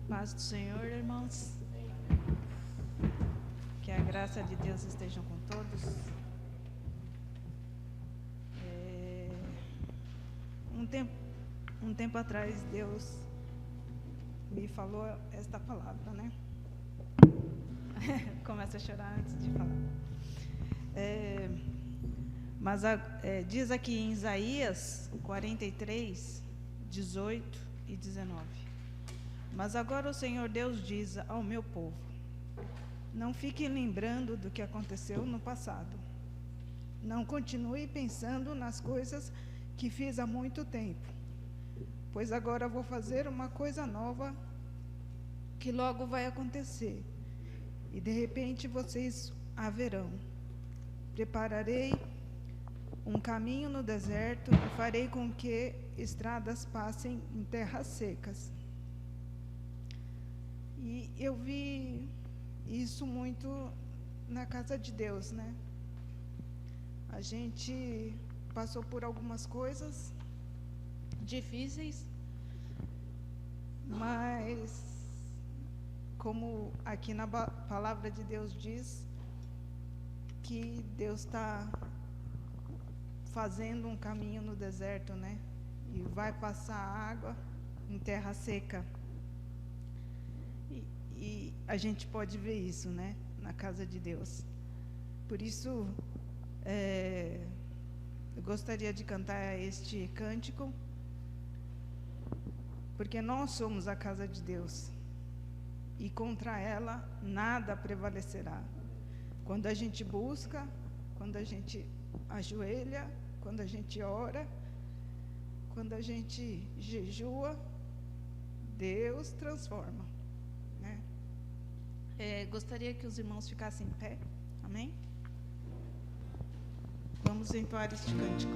Paz do Senhor, irmãos. Que a graça de Deus esteja com todos. Um tempo atrás, Deus me falou esta palavra, né? Começa a chorar antes de falar. Diz aqui em Isaías 43, 18 e 19. Mas agora o Senhor Deus diz ao meu povo: não fiquem lembrando do que aconteceu no passado. Não continue pensando nas coisas que fiz há muito tempo. Pois agora vou fazer uma coisa nova que logo vai acontecer. E de repente vocês a verão. Prepararei um caminho no deserto e farei com que estradas passem em terras secas. E eu vi isso muito na casa de Deus, né? A gente passou por algumas coisas difíceis, mas como aqui na palavra de Deus diz, que Deus está fazendo um caminho no deserto, né? E vai passar água em terra seca. E a gente pode ver isso, né? Na casa de Deus. Por isso, eu gostaria de cantar este cântico, porque nós somos a casa de Deus, e contra ela nada prevalecerá. Quando a gente busca, quando a gente ajoelha, quando a gente ora, quando a gente jejua, Deus transforma, né? Gostaria que os irmãos ficassem em pé, amém? Vamos entoar este cântico.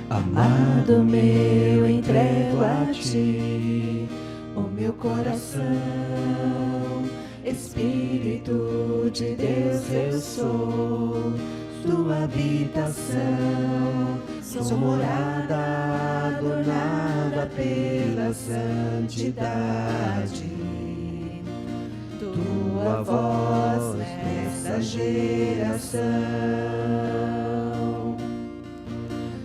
Amado meu, entrego a ti o meu coração. Espírito de Deus, eu sou tua habitação. Sou morada adornada pela santidade. Tua voz nessa geração.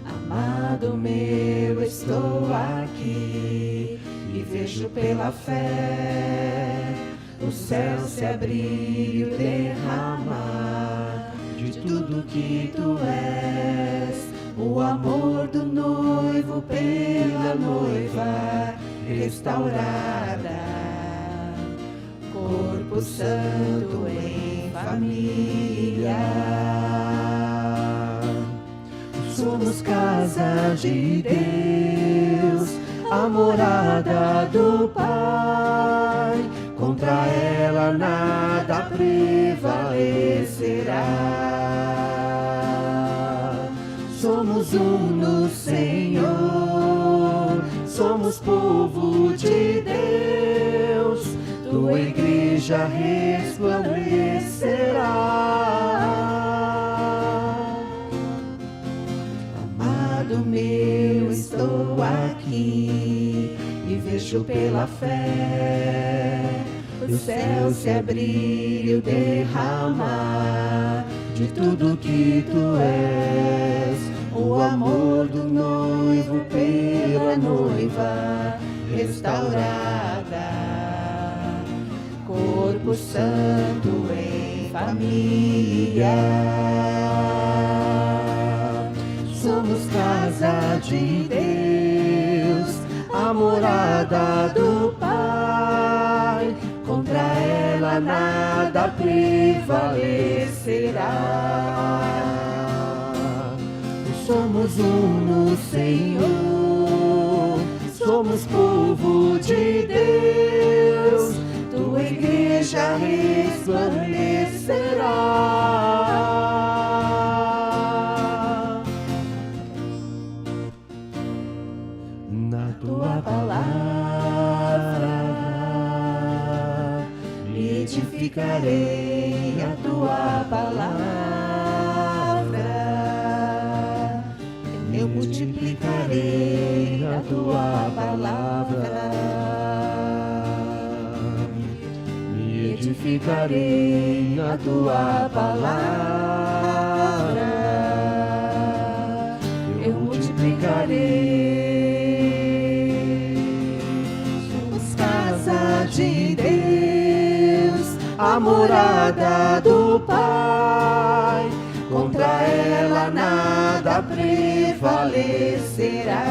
Amado meu, estou aqui e vejo pela fé o céu se abrir e o derramar de tudo que tu és, o amor do noivo pela noiva restaurada, corpo santo em família. Somos casa de Deus, a morada do Pai. Contra ela nada prevalecerá. Somos um no Senhor, somos povo de Deus. Tua igreja resplandecerá. Meu, estou aqui e vejo pela fé o céu se abrir e o derramar de tudo que tu és, o amor do noivo pela noiva restaurada, corpo santo em família. Somos casa de Deus, a morada do Pai. Contra ela nada prevalecerá. Somos um no Senhor, somos povo de Deus. Tua igreja resplandecerá. Tua palavra me edificarei a tua palavra, eu multiplicarei a tua palavra, me edificarei na tua palavra, eu multiplicarei. Somos casa de Deus, a morada do Pai, contra ela nada prevalecerá.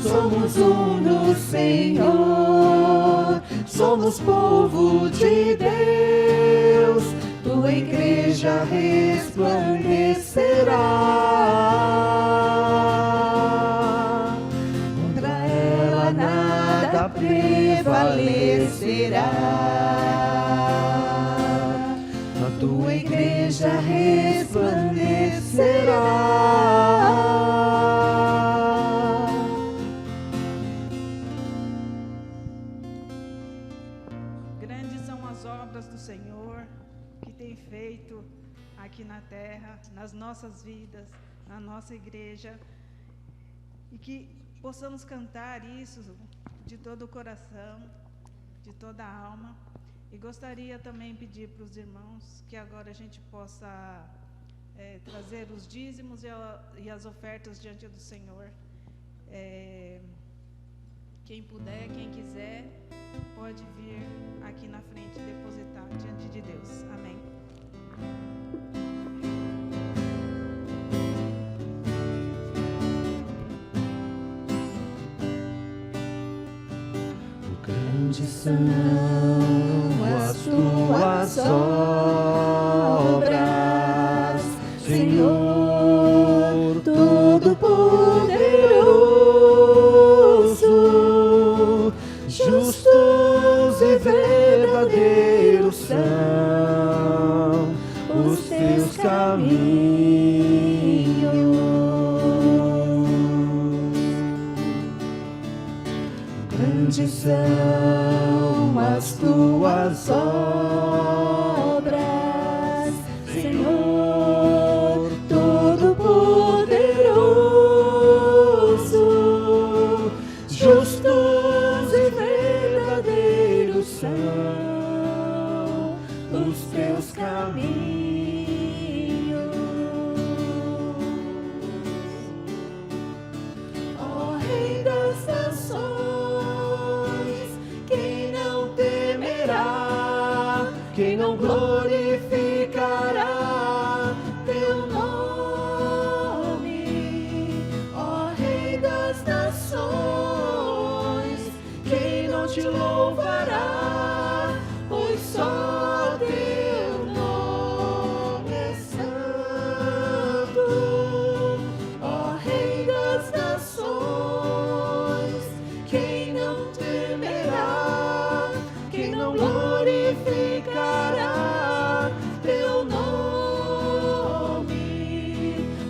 Somos um no Senhor, somos povo de Deus, tua igreja resplandecerá. Contra ela nada prevalecerá. A tua igreja resplandecerá. Grandes são as obras do Senhor que tem feito aqui na terra, nas nossas vidas, na nossa igreja, e que possamos cantar isso de todo o coração, de toda a alma. E gostaria também de pedir para os irmãos que agora a gente possa trazer os dízimos e as ofertas diante do Senhor. Quem puder, quem quiser, pode vir aqui na frente depositar diante de Deus. Amém. Grandes são as tuas obras, Senhor Todo-Poderoso. Justos e verdadeiros são os teus caminhos. Grandes são as tuas obras, Senhor Todo-Poderoso. Justos e verdadeiros são os teus caminhos. Ó Rei das nações, quem não temerá, quem não glorificará teu nome? Ó Rei das nações, quem não te louvará, pois só teu nome é santo. Ó Rei das nações, quem não temerá, quem não glorificará teu nome?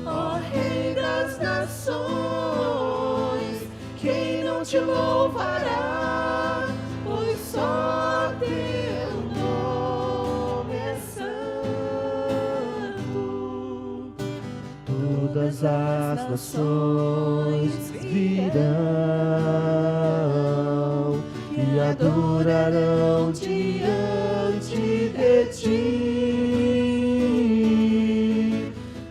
Ó Rei das nações, quem não te louvará, pois só teu nome é santo. Todas as nações virão e adorarão diante de ti,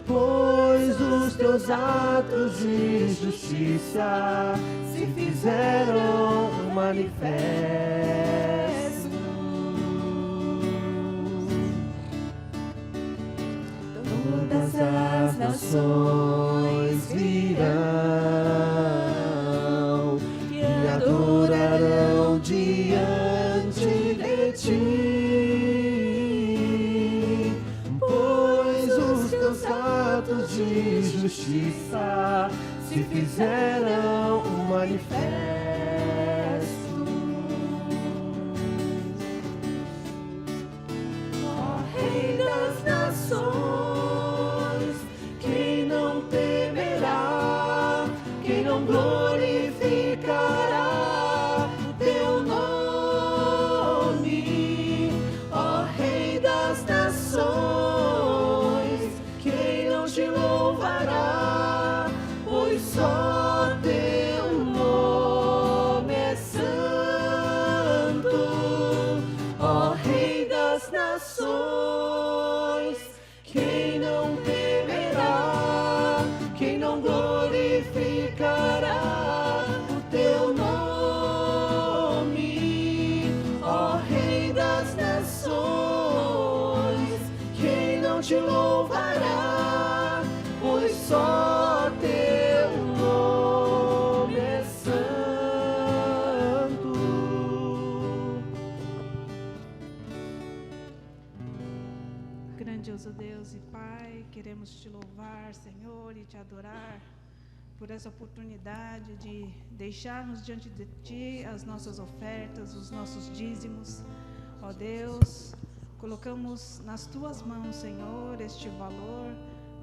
pois os teus atos de justiça se fizeram manifestos. Todas as nações virão e adorarão diante de ti, pois os teus atos de justiça se fizeram manifestos. Ó Rei das nações, quem não te louvará, pois só teu nome é santo. Grandioso Deus e Pai, queremos te louvar, Senhor, e te adorar por essa oportunidade de deixarmos diante de Ti as nossas ofertas, os nossos dízimos. Ó Deus, colocamos nas Tuas mãos, Senhor, este valor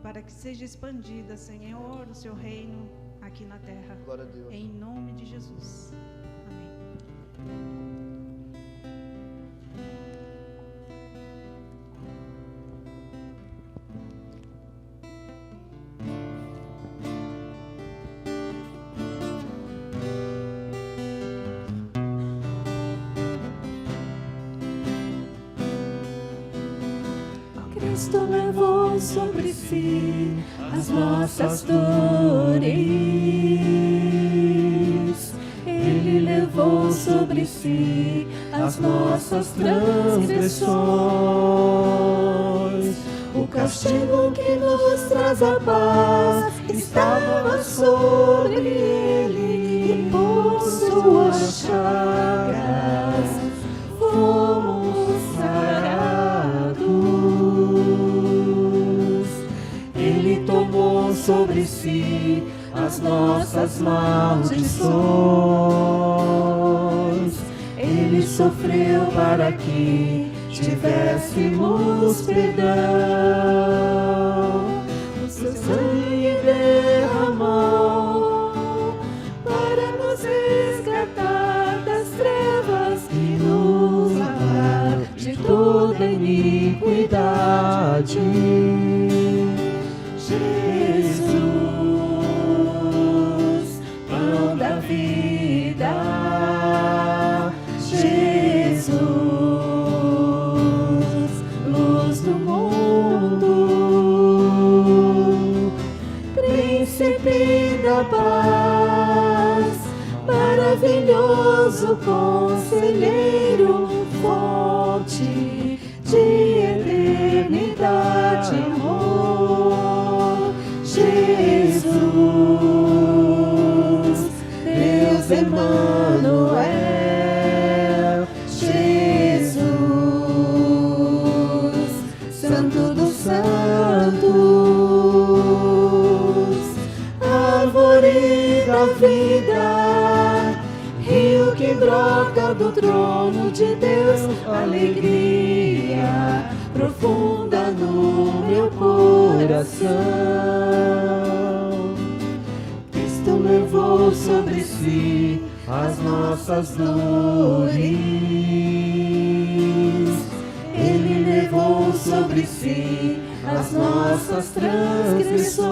para que seja expandida, Senhor, o Seu reino aqui na terra. Glória a Deus. Em nome de Jesus. Amém. Cristo levou sobre si as nossas dores. Ele levou sobre si as nossas transgressões. O castigo que nos traz a paz estava sobre ele, e por suas chagas fomos sarados. Ele tomou sobre si as nossas maldições. Ele sofreu para que tivéssemos perdão. O seu sangue derramou para nos resgatar das trevas e nos lavar de toda iniquidade. Jesus, pão da vida. Jesus, luz do mundo. Príncipe da paz, maravilhoso conselheiro, fonte de eternidade, amor. Jesus, Deus Emmanuel. Jesus, Santo dos Santos, árvore da vida, rio que brota do trono de Deus, alegria profunda no meu coração. Cristo levou sobre si as nossas dores. Ele levou sobre si as nossas transgressões.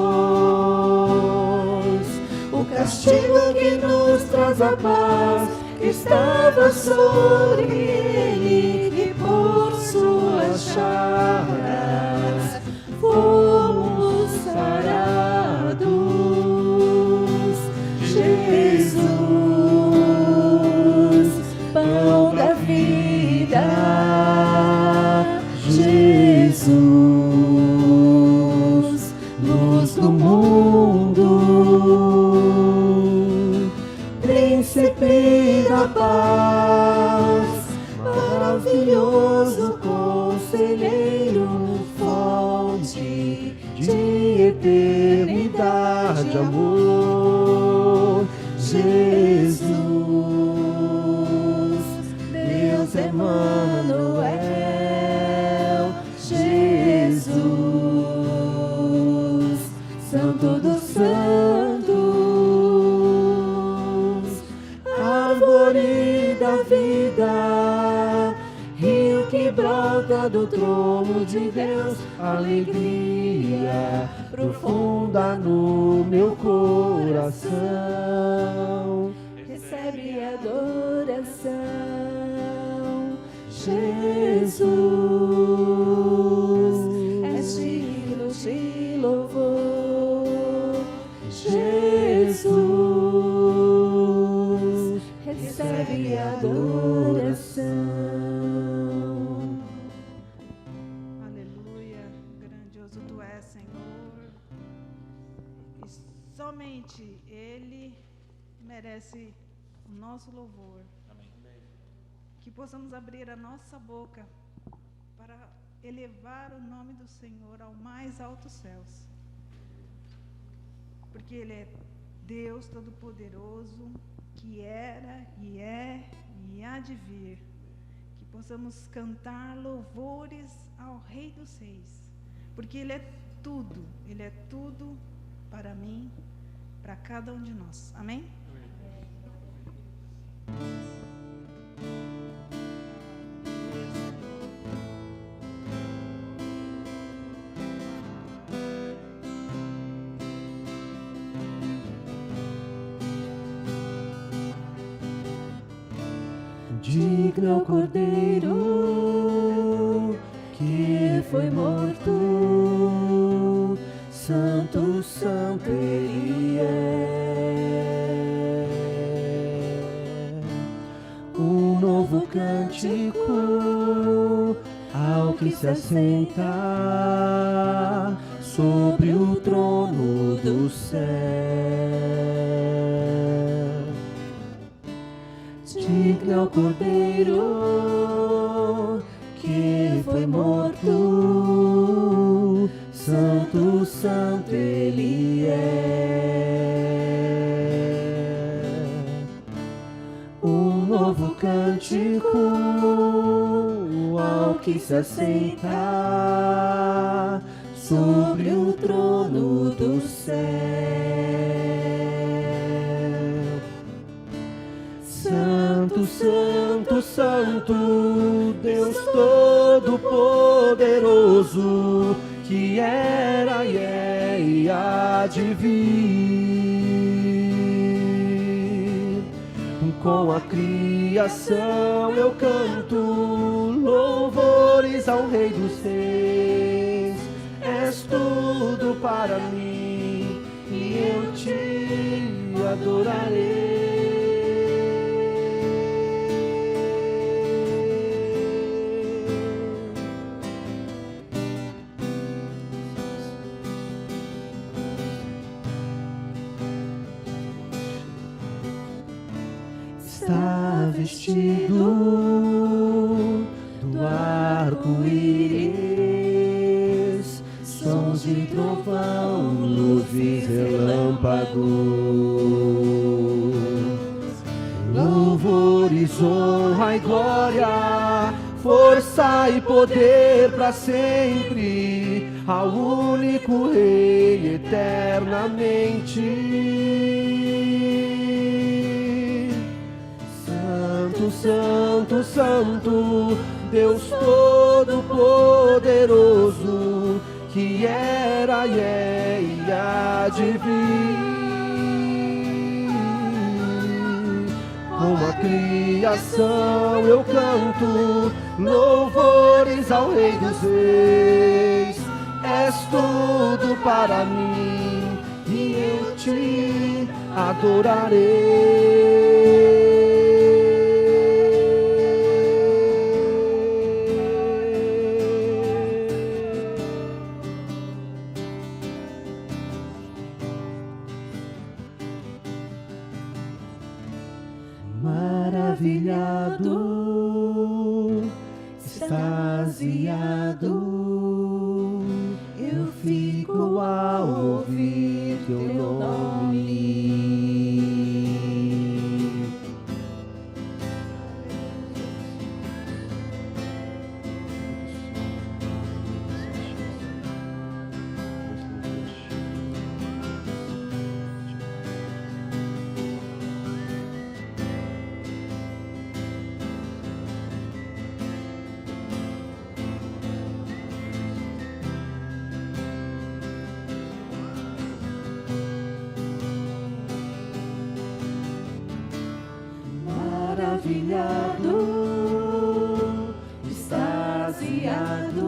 O castigo que nos traz a paz estava sobre ele, e por suas chagas fomos sarados. Jesus, pão da vida. Jesus, luz do mundo. Príncipe da paz, maravilhoso conselheiro, fonte de eternidade, amor. Jesus, Deus Emmanuel. Jesus, Santo dos Santos, árvore da vida, rio que brota do trono de Deus, alegria profunda no meu coração. Recebe adoração, Jesus, és digno de louvor. Jesus, recebe adoração. Aleluia, grande noite, Ele merece o nosso louvor. Amém. Que possamos abrir a nossa boca para elevar o nome do Senhor ao mais altos céus. Porque Ele é Deus Todo-Poderoso, que era e é e há de vir. Que possamos cantar louvores ao Rei dos Reis. Porque Ele é tudo para mim, para cada um de nós. Amém? Digno é o Cordeiro que foi morto, Santo, Santo Ele é. Um novo cântico ao que se assenta sobre o trono do céu. Digno é o Cordeiro que foi morto, Santo, Santo Ele é. Um novo cântico ao que se assenta sobre o trono do céu. Santo, Santo, Santo, Deus Todo-Poderoso, que era e é e há de vir. Com a criação eu canto louvores ao Rei dos Reis. És tudo para mim e eu te adorarei. Está vestido do arco-íris, sons de trovão, luzes, relâmpagos, louvores, honra e glória, força e poder para sempre, ao único Rei eternamente. Santo, Santo, Deus Todo-Poderoso, que era e é e há de vir. Com a criação eu canto louvores ao Rei dos Reis. És tudo para mim e eu te adorarei. Maravilhado, extasiado, eu fico ao ouvir teu nome. Maravilhado, extasiado,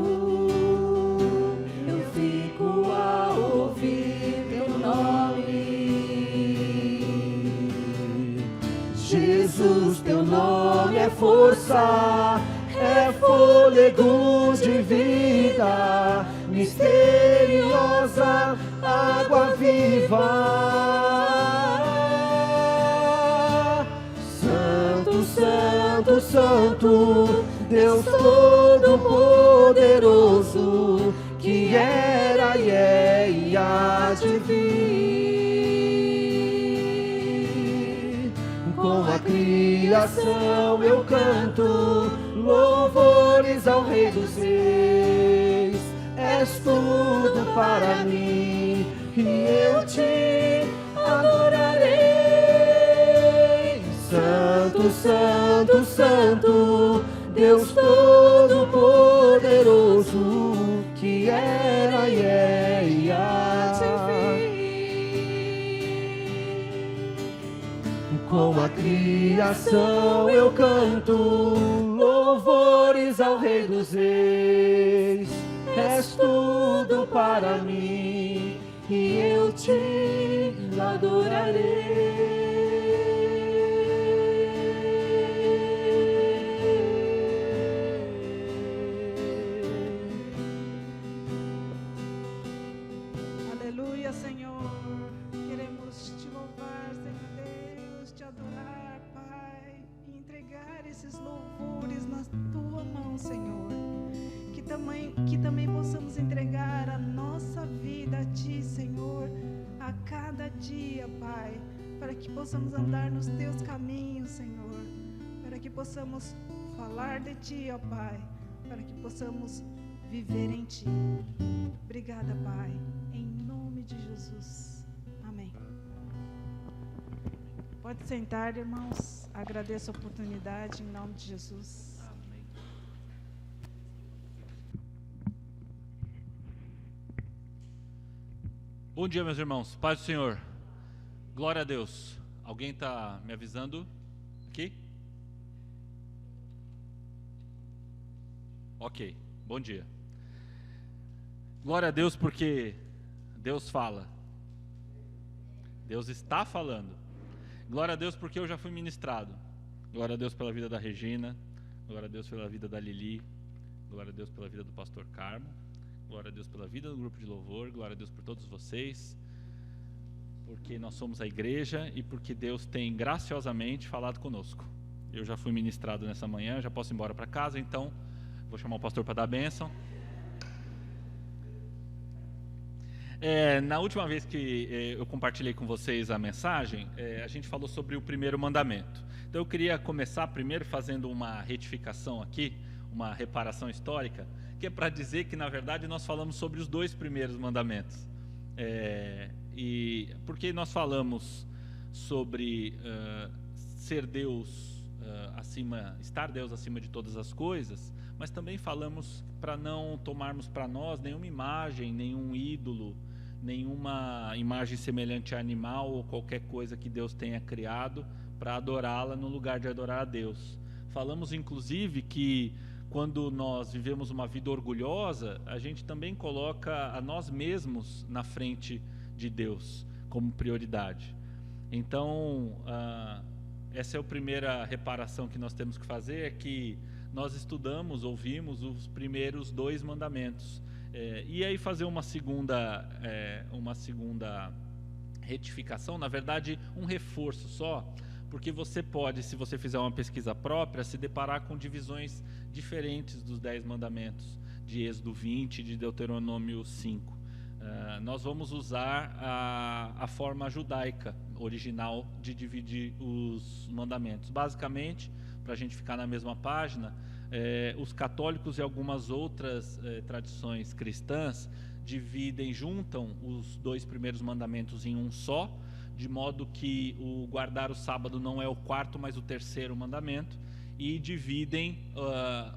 eu fico a ouvir teu nome. Jesus, teu nome é força, é fôlego de vida, misteriosa água viva. Santo, Santo, Deus Todo-Poderoso, que era e é e há de vir. Com a criação eu canto louvores ao Rei dos Reis. És tudo para mim e eu te adorarei. Santo, Santo, Santo, Deus Todo-Poderoso, que era e é e há de vir. Com a criação eu canto louvores ao Rei dos Reis. És tudo para mim e eu te adorarei. Aleluia, Senhor. Queremos te louvar, Senhor Deus, te adorar, Pai, e entregar esses louvores na tua mão, Senhor. Que também possamos entregar a nossa vida a Ti, Senhor, a cada dia, Pai, para que possamos andar nos Teus caminhos, Senhor, para que possamos falar de Ti, ó Pai, para que possamos viver em Ti. Obrigada, Pai, em nome de Jesus. Amém. Pode sentar, irmãos. Agradeço a oportunidade em nome de Jesus. Bom dia, meus irmãos. Paz do Senhor. Glória a Deus. Alguém está me avisando aqui? Ok. Bom dia. Glória a Deus, porque Deus fala. Deus está falando. Glória a Deus, porque eu já fui ministrado. Glória a Deus pela vida da Regina. Glória a Deus pela vida da Lili. Glória a Deus pela vida do pastor Carmo. Glória a Deus pela vida do grupo de louvor. Glória a Deus por todos vocês, porque nós somos a igreja e porque Deus tem graciosamente falado conosco. Eu já fui ministrado nessa manhã, já posso ir embora para casa, então vou chamar o pastor para dar a bênção. Na última vez que eu compartilhei com vocês a mensagem, a gente falou sobre o primeiro mandamento. Então eu queria começar primeiro fazendo uma retificação aqui, uma reparação histórica, que é para dizer que, na verdade, nós falamos sobre os dois primeiros mandamentos. E porque nós falamos sobre ser Deus estar Deus acima de todas as coisas, mas também falamos para não tomarmos para nós nenhuma imagem, nenhum ídolo, nenhuma imagem semelhante a animal ou qualquer coisa que Deus tenha criado para adorá-la no lugar de adorar a Deus. Falamos, inclusive, que quando nós vivemos uma vida orgulhosa, a gente também coloca a nós mesmos na frente de Deus como prioridade. Então, essa é a primeira reparação que nós temos que fazer, é que nós ouvimos os primeiros dois mandamentos. E aí fazer uma segunda retificação, na verdade um reforço só, porque você pode, se você fizer uma pesquisa própria, se deparar com divisões diferentes dos 10 mandamentos, de Êxodo 20 e de Deuteronômio 5. Nós vamos usar a forma judaica original de dividir os mandamentos. Basicamente, para a gente ficar na mesma página, os católicos e algumas outras tradições cristãs juntam os dois primeiros mandamentos em um só, de modo que o guardar o sábado não é o quarto, mas o terceiro mandamento, e dividem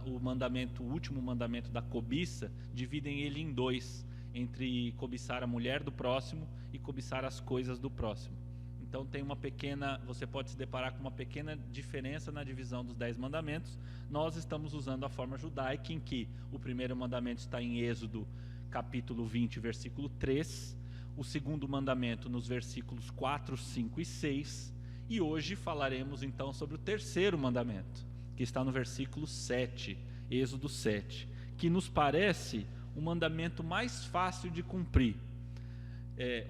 o último mandamento da cobiça, dividem ele em dois, entre cobiçar a mulher do próximo e cobiçar as coisas do próximo. Então você pode se deparar com uma pequena diferença na divisão dos 10 mandamentos. Nós estamos usando a forma judaica, em que o primeiro mandamento está em Êxodo capítulo 20, versículo 3, o segundo mandamento nos versículos 4, 5 e 6, e hoje falaremos então sobre o terceiro mandamento, que está no versículo 7, Êxodo 7, que nos parece o mandamento mais fácil de cumprir.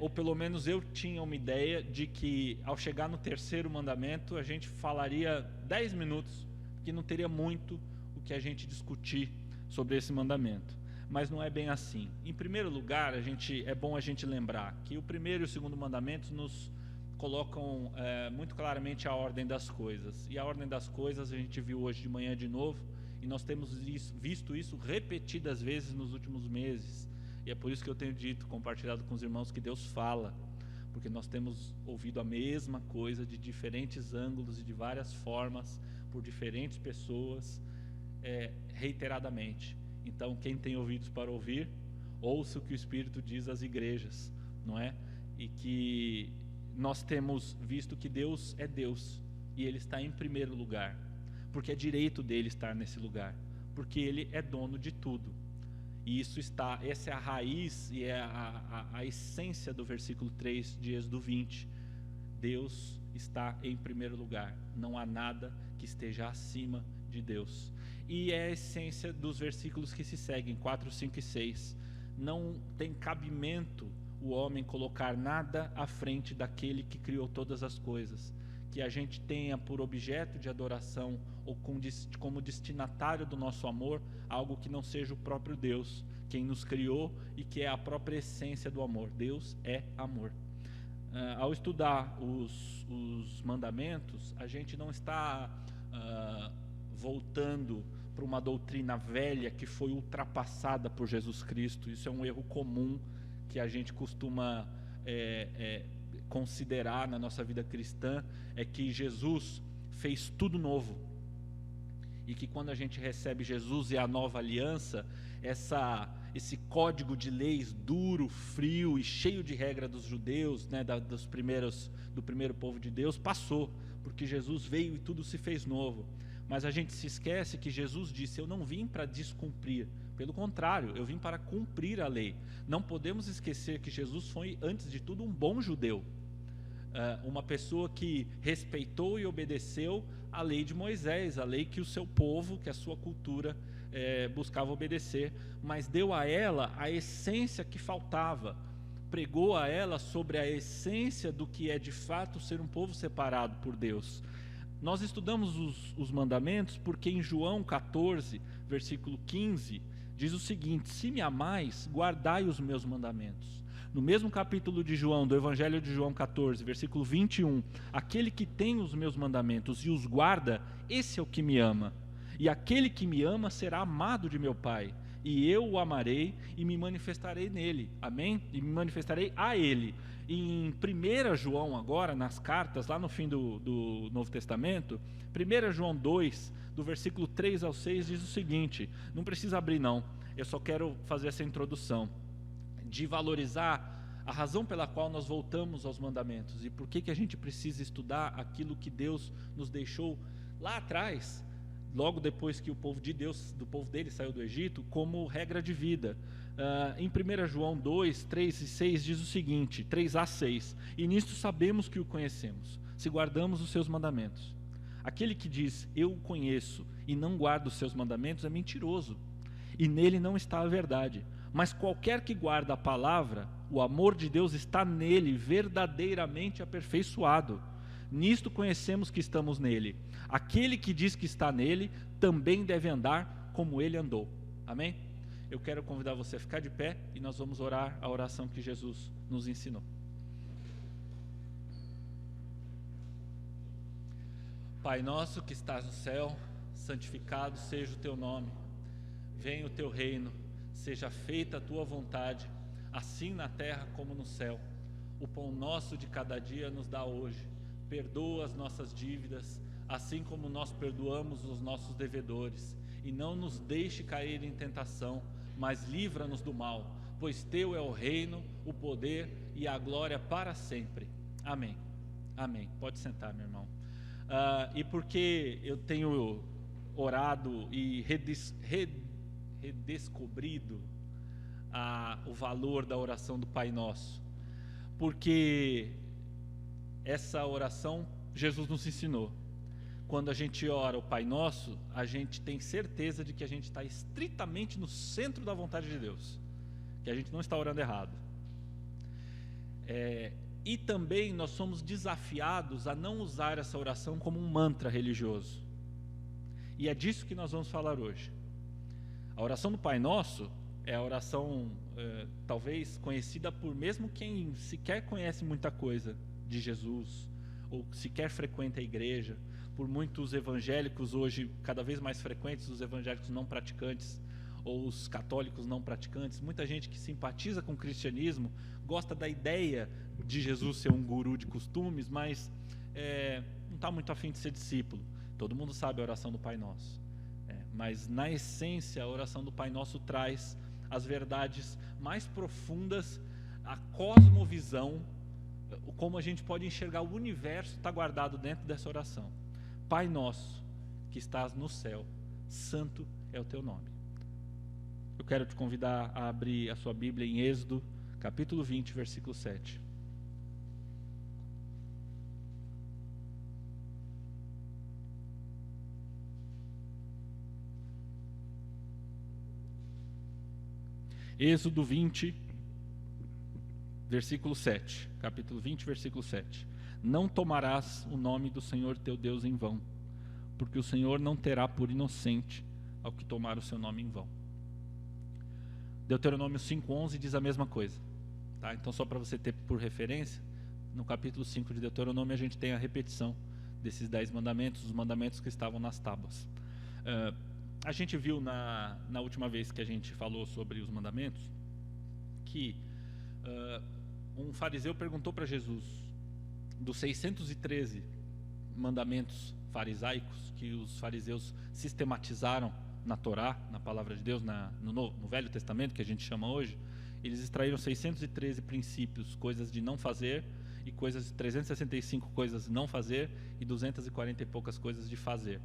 Ou pelo menos eu tinha uma ideia de que ao chegar no terceiro mandamento a gente falaria 10 minutos, que não teria muito o que a gente discutir sobre esse mandamento. Mas não é bem assim. Em primeiro lugar, é bom a gente lembrar que o primeiro e o segundo mandamentos nos colocam muito claramente a ordem das coisas. E a ordem das coisas a gente viu hoje de manhã de novo, e nós temos visto isso repetidas vezes nos últimos meses. E é por isso que eu tenho dito, compartilhado com os irmãos, que Deus fala, porque nós temos ouvido a mesma coisa de diferentes ângulos e de várias formas, por diferentes pessoas, reiteradamente. Então, quem tem ouvidos para ouvir, ouça o que o Espírito diz às igrejas, não é? E que nós temos visto que Deus é Deus, e Ele está em primeiro lugar, porque é direito dele estar nesse lugar, porque Ele é dono de tudo. E essa é a raiz e é a essência do versículo 3 de Êxodo 20. Deus está em primeiro lugar, não há nada que esteja acima de Deus. E é a essência dos versículos que se seguem, 4, 5 e 6. Não tem cabimento o homem colocar nada à frente daquele que criou todas as coisas, que a gente tenha por objeto de adoração ou como destinatário do nosso amor algo que não seja o próprio Deus, quem nos criou e que é a própria essência do amor. Deus é amor. Ao estudar os mandamentos, a gente não está voltando para uma doutrina velha que foi ultrapassada por Jesus Cristo. Isso é um erro comum que a gente costuma considerar na nossa vida cristã, é que Jesus fez tudo novo, e que quando a gente recebe Jesus e a nova aliança, esse código de leis duro, frio e cheio de regra dos judeus, né, do primeiro povo de Deus, passou, porque Jesus veio e tudo se fez novo. Mas a gente se esquece que Jesus disse: eu não vim para descumprir, pelo contrário, eu vim para cumprir a lei. Não podemos esquecer que Jesus foi, antes de tudo, um bom judeu, uma pessoa que respeitou e obedeceu a lei de Moisés, a lei que o seu povo, que a sua cultura buscava obedecer, mas deu a ela a essência que faltava, pregou a ela sobre a essência do que é de fato ser um povo separado por Deus. Nós estudamos os mandamentos porque em João 14, versículo 15, diz o seguinte: se me amais, guardai os meus mandamentos. No mesmo capítulo de João, do Evangelho de João 14, versículo 21, aquele que tem os meus mandamentos e os guarda, esse é o que me ama. E aquele que me ama será amado de meu Pai, e eu o amarei e me manifestarei nele. Amém? E me manifestarei a ele. Em 1 João agora, nas cartas, lá no fim do Novo Testamento, 1 João 2, do versículo 3 ao 6, diz o seguinte, não precisa abrir não, eu só quero fazer essa introdução, de valorizar a razão pela qual nós voltamos aos mandamentos, e por que a gente precisa estudar aquilo que Deus nos deixou lá atrás, logo depois que o povo de Deus, do povo dele saiu do Egito, como regra de vida. Em 1 João 2, 3 e 6 diz o seguinte, 3a 6, e nisto sabemos que o conhecemos, se guardamos os seus mandamentos. Aquele que diz, eu o conheço, e não guarda os seus mandamentos, é mentiroso, e nele não está a verdade. Mas qualquer que guarda a palavra, o amor de Deus está nele, verdadeiramente aperfeiçoado. Nisto conhecemos que estamos nele. Aquele que diz que está nele, também deve andar como ele andou. Amém? Eu quero convidar você a ficar de pé e nós vamos orar a oração que Jesus nos ensinou. Pai nosso que estás no céu, santificado seja o teu nome. Venha o teu reino, seja feita a tua vontade, assim na terra como no céu. O pão nosso de cada dia nos dá hoje. Perdoa as nossas dívidas, assim como nós perdoamos os nossos devedores. E não nos deixe cair em tentação, mas livra-nos do mal, pois teu é o reino, o poder e a glória para sempre. Amém. Amém. Pode sentar, meu irmão. E porque eu tenho orado e redescobrido o valor da oração do Pai Nosso, porque essa oração Jesus nos ensinou. Quando a gente ora o Pai Nosso, a gente tem certeza de que a gente está estritamente no centro da vontade de Deus, que a gente não está orando errado. E também nós somos desafiados a não usar essa oração como um mantra religioso. E é disso que nós vamos falar hoje. A oração do Pai Nosso é a oração talvez conhecida por mesmo quem sequer conhece muita coisa de Jesus, ou sequer frequenta a igreja, por muitos evangélicos hoje cada vez mais frequentes, os evangélicos não praticantes, ou os católicos não praticantes, muita gente que simpatiza com o cristianismo, gosta da ideia de Jesus ser um guru de costumes, mas não está muito afim de ser discípulo. Todo mundo sabe a oração do Pai Nosso, mas na essência a oração do Pai Nosso traz as verdades mais profundas, a cosmovisão, como a gente pode enxergar o universo está guardado dentro dessa oração. Pai Nosso, que estás no céu, santo é o teu nome. Eu quero te convidar a abrir a sua Bíblia em Êxodo, capítulo 20, versículo 7. Êxodo 20, versículo 7. Capítulo 20, versículo 7. Não tomarás o nome do Senhor teu Deus em vão, porque o Senhor não terá por inocente ao que tomar o seu nome em vão. Deuteronômio 5:11 diz a mesma coisa, tá? Então, só para você ter por referência, no capítulo 5 de Deuteronômio a gente tem a repetição desses 10 mandamentos, os mandamentos que estavam nas tábuas. A gente viu na última vez que a gente falou sobre os mandamentos que um fariseu perguntou para Jesus dos 613 mandamentos farisaicos que os fariseus sistematizaram na Torá, na palavra de Deus, no Velho Testamento, que a gente chama hoje. Eles extraíram 613 princípios, coisas de não fazer, e 365 coisas de não fazer, e 240 e poucas coisas de fazer.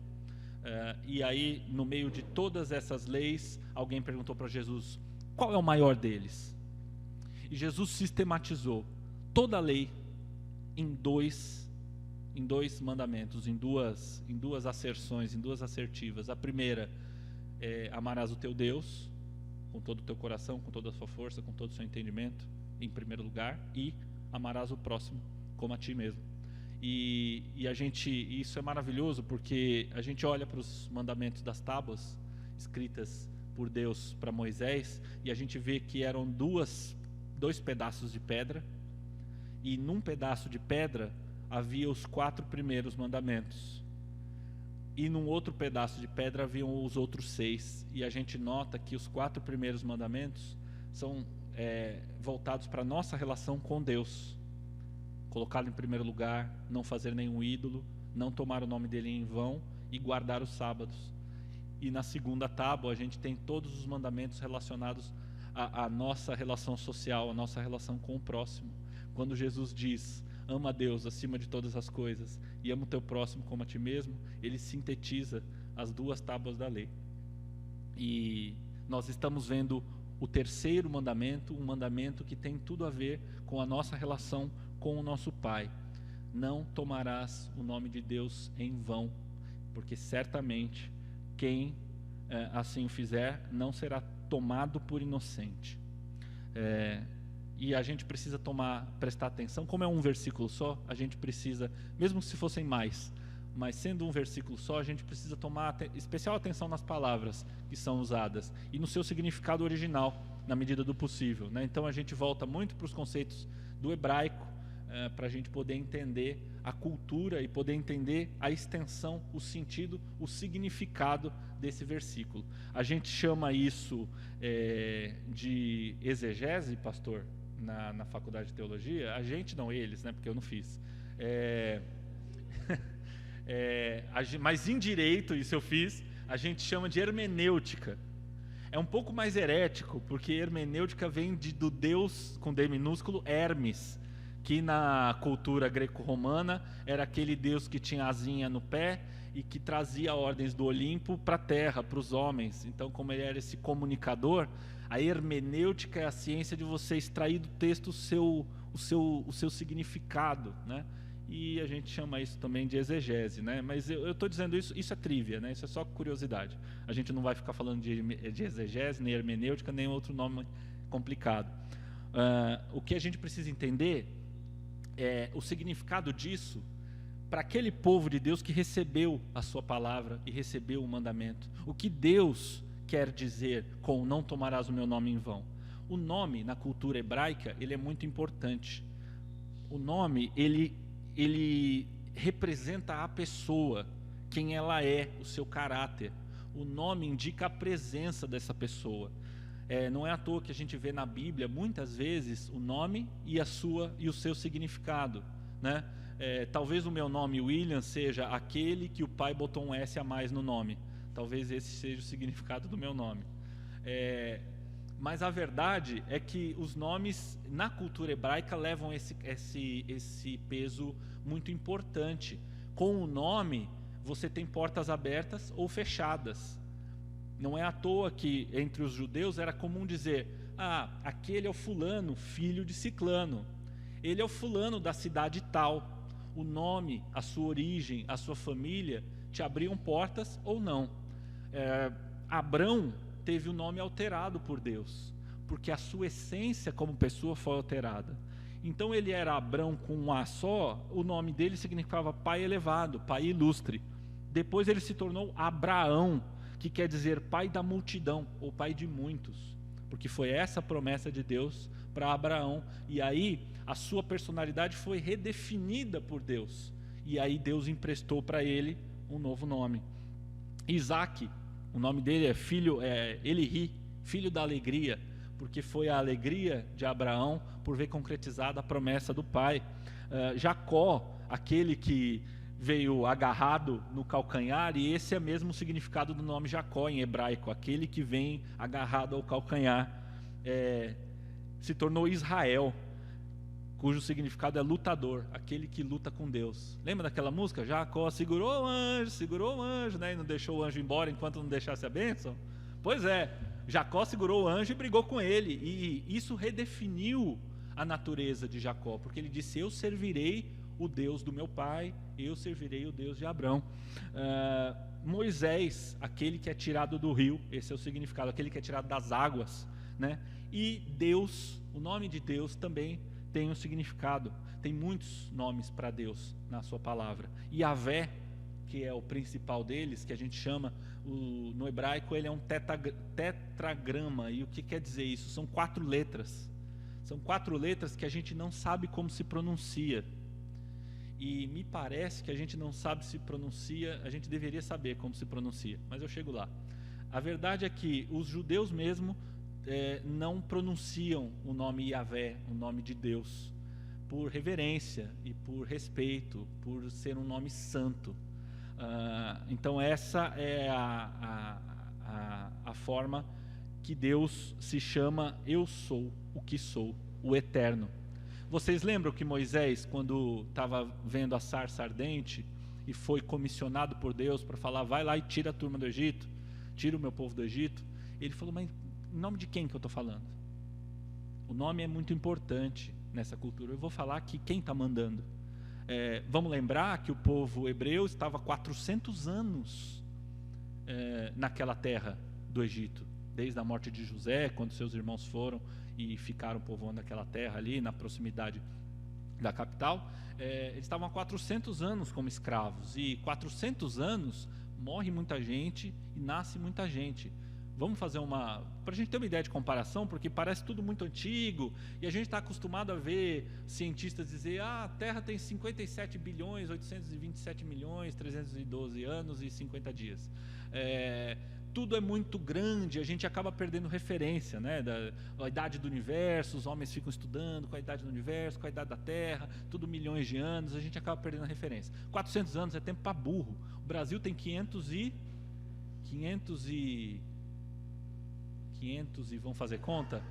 E aí, no meio de todas essas leis, alguém perguntou para Jesus, qual é o maior deles? E Jesus sistematizou toda a lei em dois mandamentos, em duas asserções, em duas assertivas. A primeira é: amarás o teu Deus com todo o teu coração, com toda a sua força, com todo o seu entendimento, em primeiro lugar, e amarás o próximo como a ti mesmo. E isso é maravilhoso, porque a gente olha para os mandamentos das tábuas escritas por Deus para Moisés, e a gente vê que eram dois pedaços de pedra, e num pedaço de pedra havia os 4 primeiros mandamentos, e num outro pedaço de pedra haviam os outros 6, e a gente nota que os 4 primeiros mandamentos são voltados para a nossa relação com Deus: colocá-lo em primeiro lugar, não fazer nenhum ídolo, não tomar o nome dele em vão e guardar os sábados. E na segunda tábua a gente tem todos os mandamentos relacionados à nossa relação social, à nossa relação com o próximo. Quando Jesus diz: ama a Deus acima de todas as coisas e ama o teu próximo como a ti mesmo, ele sintetiza as 2 tábuas da lei. E nós estamos vendo o terceiro mandamento, um mandamento que tem tudo a ver com a nossa relação com o nosso Pai. Não tomarás o nome de Deus em vão, porque certamente quem assim o fizer não será tomado por inocente. E a gente precisa prestar atenção. Como é um versículo só, a gente precisa, mesmo se fossem mais, mas sendo um versículo só, a gente precisa tomar especial atenção nas palavras que são usadas e no seu significado original, na medida do possível, né? Então a gente volta muito para os conceitos do hebraico, para a gente poder entender a cultura e poder entender a extensão, o sentido, o significado desse versículo. A gente chama isso de exegese, pastor, na faculdade de teologia. A gente não, eles, né? Porque eu não fiz. Mas em direito, isso eu fiz, a gente chama de hermenêutica. É um pouco mais herético, porque hermenêutica vem do deus com D minúsculo, Hermes, que na cultura greco-romana era aquele deus que tinha asinha no pé e que trazia ordens do Olimpo para a terra, para os homens. Então, como ele era esse comunicador, a hermenêutica é a ciência de você extrair do texto o seu significado, né? E a gente chama isso também de exegese, né? Mas eu estou dizendo isso é trívia, né? Isso é só curiosidade. A gente não vai ficar falando de exegese, nem hermenêutica, nem outro nome complicado. O que a gente precisa entender é o significado disso para aquele povo de Deus que recebeu a sua palavra e recebeu o mandamento. O que Deus quer dizer com não tomarás o meu nome em vão? O nome, na cultura hebraica, ele é muito importante. O nome, ele representa a pessoa, quem ela é, o seu caráter. O nome indica a presença dessa pessoa. Não é à toa que a gente vê na Bíblia, muitas vezes, o nome e o seu significado, né? Talvez o meu nome, William, seja aquele que o pai botou um S a mais no nome. Talvez esse seja o significado do meu nome. Mas a verdade é que os nomes na cultura hebraica levam esse peso muito importante. Com o nome, você tem portas abertas ou fechadas. Não é à toa que entre os judeus era comum dizer: aquele é o fulano, filho de ciclano. Ele é o fulano da cidade tal. O nome, a sua origem, a sua família te abriam portas ou não. Abrão teve o nome alterado por Deus, porque a sua essência como pessoa foi alterada. Então ele era Abrão com um A só, o nome dele significava pai elevado, pai ilustre. Depois ele se tornou Abraão, que quer dizer pai da multidão, ou pai de muitos, porque foi essa a promessa de Deus para Abraão. E aí a sua personalidade foi redefinida por Deus, e aí Deus emprestou para ele um novo nome. Isaac, o nome dele é Eli, filho da alegria, porque foi a alegria de Abraão por ver concretizada a promessa do pai. Jacó, aquele que veio agarrado no calcanhar, e esse é mesmo o significado do nome Jacó em hebraico, aquele que vem agarrado ao calcanhar. Se tornou Israel, cujo significado é lutador, aquele que luta com Deus. Lembra daquela música? Jacó segurou o anjo, né? E não deixou o anjo embora enquanto não deixasse a bênção? Pois é, Jacó segurou o anjo e brigou com ele, e isso redefiniu a natureza de Jacó, porque ele disse: eu servirei o Deus do meu pai, eu servirei o Deus de Abrão. Moisés, aquele que é tirado do rio, esse é o significado, aquele que é tirado das águas, né? E Deus, o nome de Deus também tem um significado. Tem muitos nomes para Deus na sua palavra. Yahvé, que é o principal deles, que a gente chama, no hebraico ele é um tetragrama. E o que quer dizer isso? São 4 letras. São 4 letras que a gente não sabe como se pronuncia. E me parece que a gente não sabe se pronuncia, a gente deveria saber como se pronuncia, mas eu chego lá. A verdade é que os judeus mesmo não pronunciam o nome Yahvé, o nome de Deus, por reverência e por respeito, por ser um nome santo. Então essa é a forma que Deus se chama: eu sou o que sou, o eterno. Vocês lembram que Moisés, quando estava vendo a sarça ardente e foi comissionado por Deus para falar: vai lá e tira a turma do Egito, tira o meu povo do Egito, ele falou: mas em nome de quem que eu estou falando? O nome é muito importante nessa cultura. Eu vou falar aqui quem está mandando. Vamos lembrar que o povo hebreu estava 400 anos naquela terra do Egito, desde a morte de José, quando seus irmãos foram e ficaram povoando aquela terra ali na proximidade da capital. Eles estavam há 400 anos como escravos, e 400 anos morre muita gente e nasce muita gente. Vamos fazer para a gente ter uma ideia de comparação, porque parece tudo muito antigo, e a gente está acostumado a ver cientistas dizer: a Terra tem 57 bilhões, 827 milhões, 312 anos e 50 dias. Tudo é muito grande, a gente acaba perdendo referência, né? Da idade do universo, os homens ficam estudando com a idade do universo, com a idade da Terra, tudo milhões de anos, a gente acaba perdendo a referência. 400 anos é tempo para burro. O Brasil tem 500 e vamos fazer conta?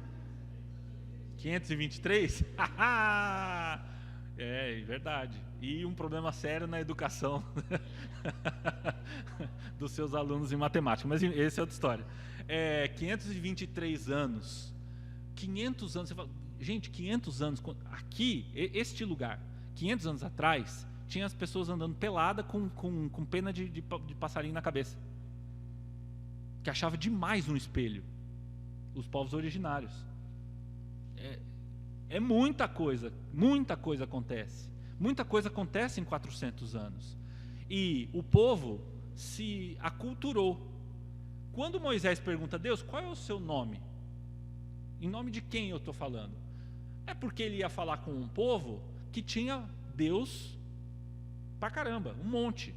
523? É verdade. E um problema sério na educação dos seus alunos em matemática. Mas essa é outra história. 523 anos. 500 anos. Você fala, gente, 500 anos. Aqui, este lugar, 500 anos atrás, tinha as pessoas andando pelada com pena de passarinho na cabeça, que achava demais um espelho. Os povos originários. Muita coisa acontece. Muita coisa acontece em 400 anos. E o povo se aculturou. Quando Moisés pergunta a Deus, qual é o seu nome? Em nome de quem eu estou falando? É porque ele ia falar com um povo que tinha Deus pra caramba, um monte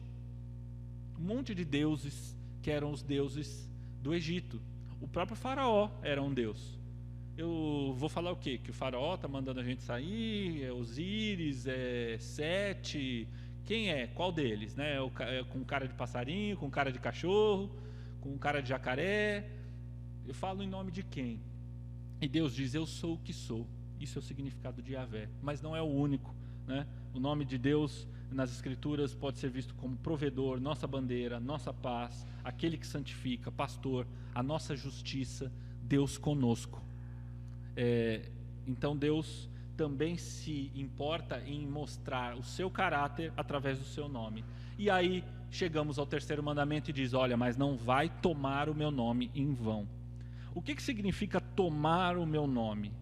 de deuses, que eram os deuses do Egito. O próprio faraó era um deus. Eu vou falar o quê? Que o faraó está mandando a gente sair, é Osíris, é Sete, quem é? Qual deles? Né? Com cara de passarinho, com cara de cachorro, com cara de jacaré. Eu falo em nome de quem? E Deus diz, eu sou o que sou. Isso é o significado de Yahvé, mas não é o único, né? O nome de Deus nas Escrituras pode ser visto como provedor, nossa bandeira, nossa paz, aquele que santifica, pastor, a nossa justiça, Deus conosco. Então Deus também se importa em mostrar o seu caráter através do seu nome. E aí chegamos ao terceiro mandamento e diz, olha, mas não vai tomar o meu nome em vão. O que significa tomar o meu nome?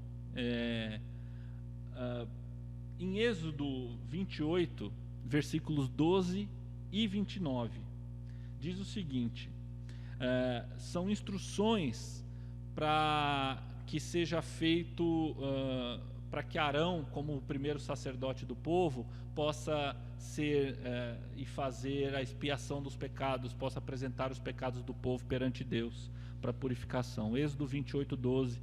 Em Êxodo 28, versículos 12 e 29, diz o seguinte, são instruções para que seja feito, para que Arão, como o primeiro sacerdote do povo, possa ser e fazer a expiação dos pecados, possa apresentar os pecados do povo perante Deus, para purificação. Êxodo 28, 12.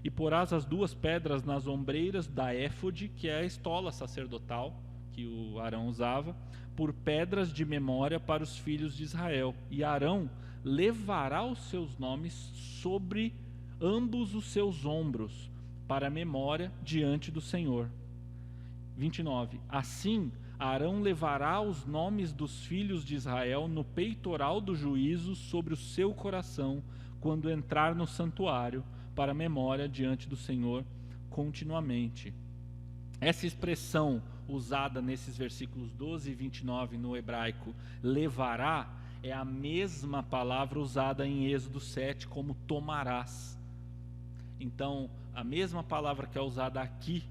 E porás as 2 pedras nas ombreiras da éfode, que é a estola sacerdotal que o Arão usava, por pedras de memória para os filhos de Israel. E Arão levará os seus nomes sobre ambos os seus ombros, para a memória diante do Senhor. 29. Assim, Arão levará os nomes dos filhos de Israel no peitoral do juízo sobre o seu coração, quando entrar no santuário, para a memória diante do Senhor continuamente. Essa expressão usada nesses versículos 12 e 29 no hebraico, levará, é a mesma palavra usada em Êxodo 7 como tomarás. Então, a mesma palavra que é usada aqui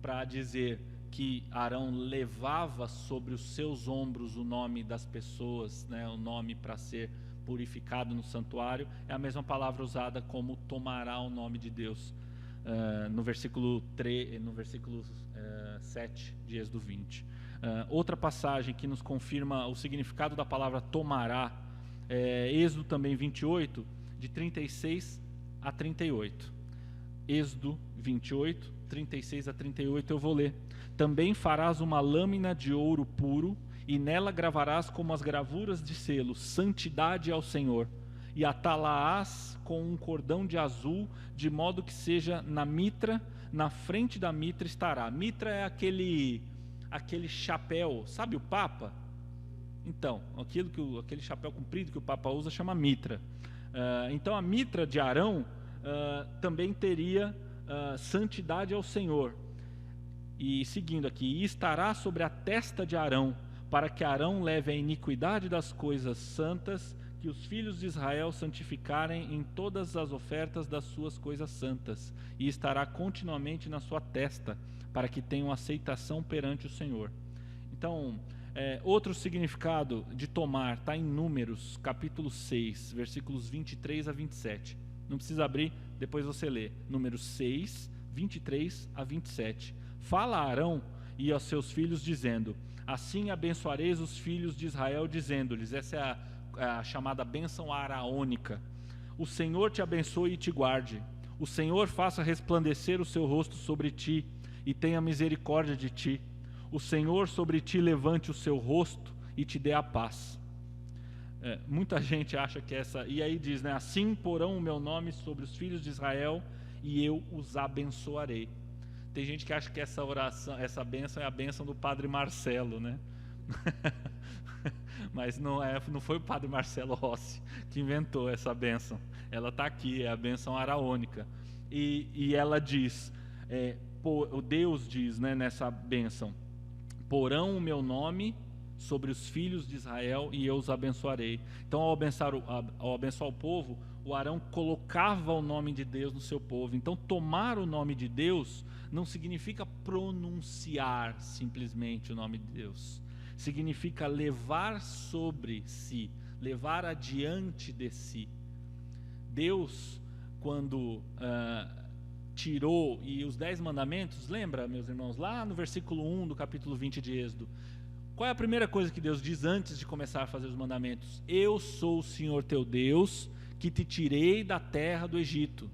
para dizer que Arão levava sobre os seus ombros o nome das pessoas, né, o nome para ser purificado no santuário, é a mesma palavra usada como tomará o nome de Deus, no versículo 7 de Êxodo 20. Outra passagem que nos confirma o significado da palavra tomará, Êxodo também 28, de 36 a 38. Êxodo 28, 36 a 38, eu vou ler. Também farás uma lâmina de ouro puro, e nela gravarás como as gravuras de selo, santidade ao Senhor, e atá-la-ás com um cordão de azul, de modo que seja na mitra, na frente da mitra estará. Mitra é aquele chapéu, sabe o Papa? Então, aquele chapéu comprido que o Papa usa chama mitra. Então a mitra de Arão também teria santidade ao Senhor. E seguindo aqui, e estará sobre a testa de Arão, para que Arão leve a iniquidade das coisas santas, que os filhos de Israel santificarem em todas as ofertas das suas coisas santas, e estará continuamente na sua testa, para que tenham aceitação perante o Senhor. Então, outro significado de tomar está em Números, capítulo 6, versículos 23 a 27. Não precisa abrir, depois você lê. Números 6, 23 a 27. Fala a Arão e aos seus filhos, dizendo: assim abençoareis os filhos de Israel, dizendo-lhes, essa é a chamada bênção araônica: o Senhor te abençoe e te guarde, o Senhor faça resplandecer o seu rosto sobre ti e tenha misericórdia de ti, o Senhor sobre ti levante o seu rosto e te dê a paz. Muita gente acha que e aí diz, né, assim porão o meu nome sobre os filhos de Israel e eu os abençoarei. Tem gente que acha que essa oração, essa bênção é a bênção do Padre Marcelo, né? Mas não foi o Padre Marcelo Rossi que inventou essa bênção. Ela está aqui, é a bênção araônica. E ela diz, o Deus diz, né, nessa bênção: porão o meu nome sobre os filhos de Israel e eu os abençoarei. Então, ao abençoar o povo, o Arão colocava o nome de Deus no seu povo. Então, tomar o nome de Deus não significa pronunciar simplesmente o nome de Deus. Significa levar sobre si, levar adiante de si. Deus, quando tirou, e os 10 mandamentos, lembra, meus irmãos, lá no versículo 1 do capítulo 20 de Êxodo, qual é a primeira coisa que Deus diz antes de começar a fazer os mandamentos? Eu sou o Senhor teu Deus, que te tirei da terra do Egito.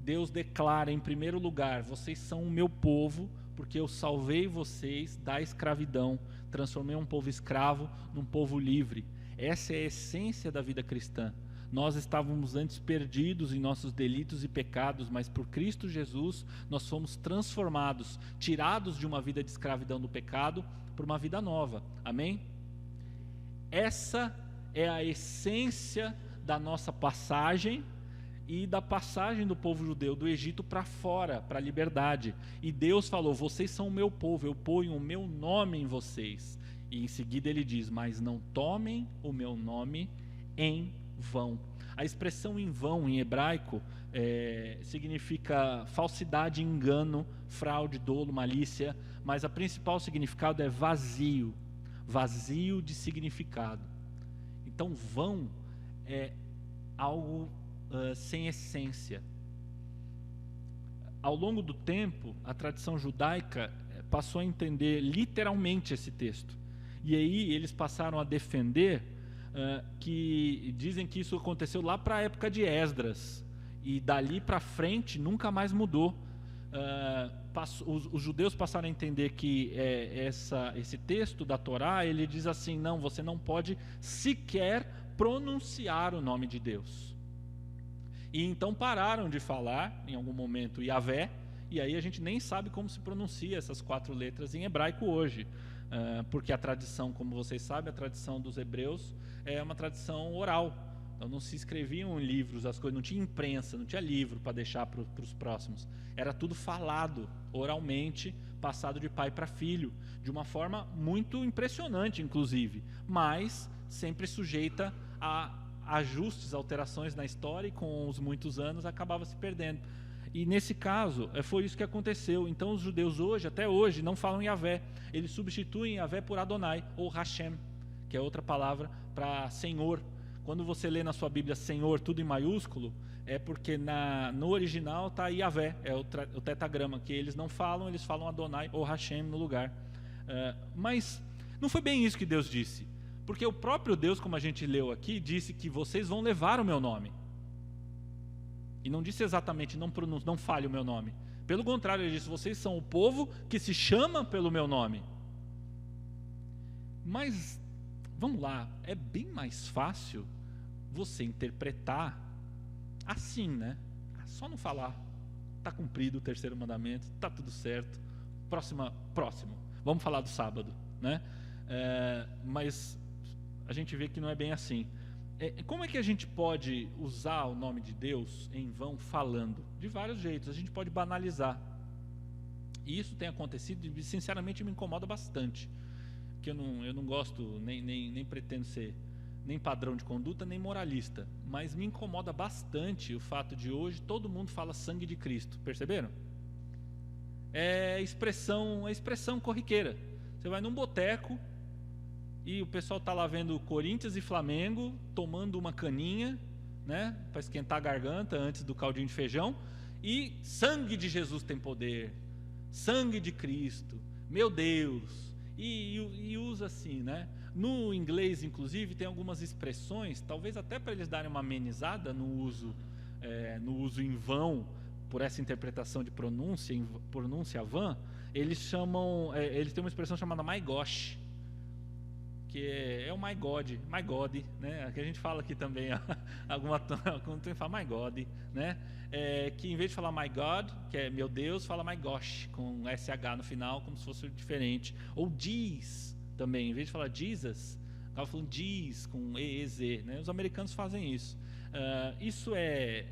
Deus declara em primeiro lugar, vocês são o meu povo, porque eu salvei vocês da escravidão, transformei um povo escravo num povo livre. Essa é a essência da vida cristã. Nós estávamos antes perdidos em nossos delitos e pecados, mas por Cristo Jesus nós fomos transformados, tirados de uma vida de escravidão do pecado por uma vida nova. Amém? Essa é a essência da nossa passagem e da passagem do povo judeu do Egito para fora, para a liberdade. E Deus falou, vocês são o meu povo, eu ponho o meu nome em vocês. E em seguida ele diz, mas não tomem o meu nome em vão. A expressão em vão em hebraico significa falsidade, engano, fraude, dolo, malícia, mas a principal significado é vazio, vazio de significado. Então vão é algo sem essência. Ao longo do tempo, a tradição judaica passou a entender literalmente esse texto. E aí eles passaram a defender que dizem que isso aconteceu lá para a época de Esdras. E dali para frente nunca mais mudou. Os judeus passaram a entender que esse texto da Torá, ele diz assim, não, você não pode sequer pronunciar o nome de Deus. E então pararam de falar, em algum momento, Yahvé, e aí a gente nem sabe como se pronuncia essas 4 letras em hebraico hoje, porque a tradição, como vocês sabem, a tradição dos hebreus é uma tradição oral, então não se escreviam em livros, as coisas, não tinha imprensa, não tinha livro para deixar para os próximos, era tudo falado, oralmente, passado de pai para filho, de uma forma muito impressionante, inclusive, mas sempre sujeita a ajustes, alterações na história, e com os muitos anos acabava se perdendo. E nesse caso, foi isso que aconteceu. Então os judeus hoje, até hoje, não falam Yahvé. Eles substituem Yahvé por Adonai, ou Hashem, que é outra palavra para Senhor. Quando você lê na sua Bíblia Senhor, tudo em maiúsculo, é porque no original está Yahvé, é o tetragrama, que eles não falam, eles falam Adonai ou Hashem no lugar. Mas não foi bem isso que Deus disse. Porque o próprio Deus, como a gente leu aqui, disse que vocês vão levar o meu nome. E não disse exatamente, não fale o meu nome. Pelo contrário, ele disse, vocês são o povo que se chama pelo meu nome. Mas, vamos lá, é bem mais fácil você interpretar assim, né? Só não falar, está cumprido o 3º mandamento, está tudo certo, próximo. Vamos falar do sábado, né? Mas a gente vê que não é bem assim. Como é que a gente pode usar o nome de Deus em vão falando? De vários jeitos. A gente pode banalizar. E isso tem acontecido e sinceramente me incomoda bastante. Porque eu não gosto, nem pretendo ser nem padrão de conduta, nem moralista. Mas me incomoda bastante o fato de hoje todo mundo fala sangue de Cristo. Perceberam? É expressão corriqueira. Você vai num boteco e o pessoal está lá vendo Corinthians e Flamengo, tomando uma caninha, né, para esquentar a garganta antes do caldinho de feijão, e sangue de Jesus tem poder, sangue de Cristo, meu Deus, e usa assim, né? No inglês, inclusive, tem algumas expressões, talvez até para eles darem uma amenizada no uso em vão, por essa interpretação de pronúncia vã, eles têm uma expressão chamada my gosh, que é o my God, né? Que a gente fala aqui também, quando tem que falar my God, né? Que em vez de falar my God, que é meu Deus, fala my gosh, com SH no final, como se fosse diferente. Ou diz também, em vez de falar Jesus, acaba falando diz, com EZ, né? Os americanos fazem isso. Isso é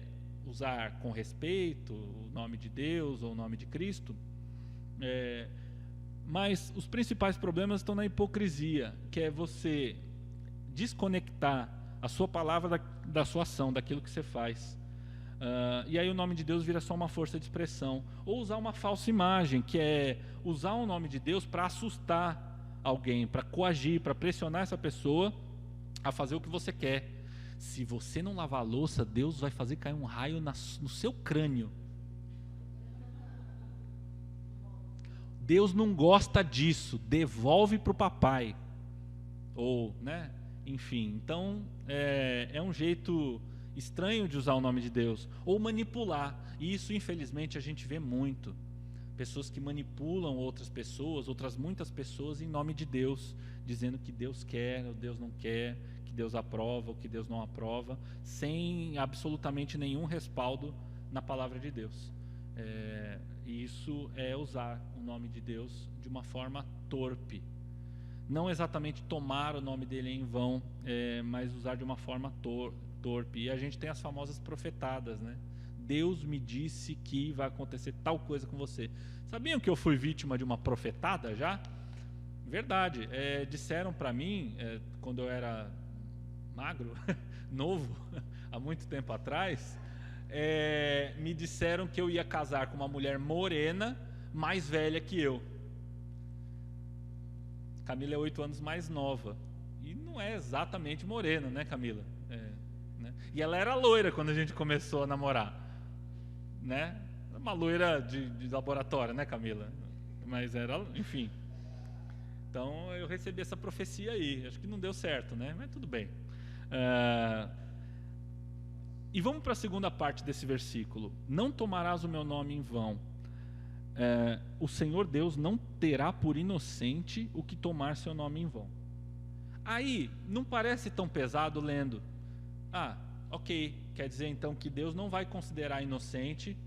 usar com respeito o nome de Deus ou o nome de Cristo. Mas os principais problemas estão na hipocrisia, que é você desconectar a sua palavra da sua ação, daquilo que você faz. E aí o nome de Deus vira só uma força de expressão. Ou usar uma falsa imagem, que é usar o nome de Deus para assustar alguém, para coagir, para pressionar essa pessoa a fazer o que você quer. Se você não lavar a louça, Deus vai fazer cair um raio no seu crânio. Deus não gosta disso, devolve para o papai. Ou, né? Enfim, então é um jeito estranho de usar o nome de Deus. Ou manipular. E isso, infelizmente, a gente vê muito. Pessoas que manipulam outras pessoas, muitas pessoas, em nome de Deus, dizendo que Deus quer, ou Deus não quer, que Deus aprova, ou que Deus não aprova, sem absolutamente nenhum respaldo na palavra de Deus. E isso é usar o nome de Deus de uma forma torpe. Não exatamente tomar o nome dele em vão, mas usar de uma forma torpe. E a gente tem as famosas profetadas, né? Deus me disse que vai acontecer tal coisa com você. Sabiam que eu fui vítima de uma profetada já? Verdade. Disseram para mim, quando eu era magro, novo, há muito tempo atrás, me disseram que eu ia casar com uma mulher morena, mais velha que eu. Camila é 8 anos mais nova. E não é exatamente morena, né, Camila? Né? E ela era loira quando a gente começou a namorar. Né? Uma loira de laboratório, né, Camila? Mas era, enfim. Então eu recebi essa profecia aí. Acho que não deu certo, né? Mas tudo bem. E vamos para a segunda parte desse versículo. Não tomarás o meu nome em vão. O Senhor Deus não terá por inocente o que tomar seu nome em vão. Aí, não parece tão pesado lendo. Ok, quer dizer então que Deus não vai considerar inocente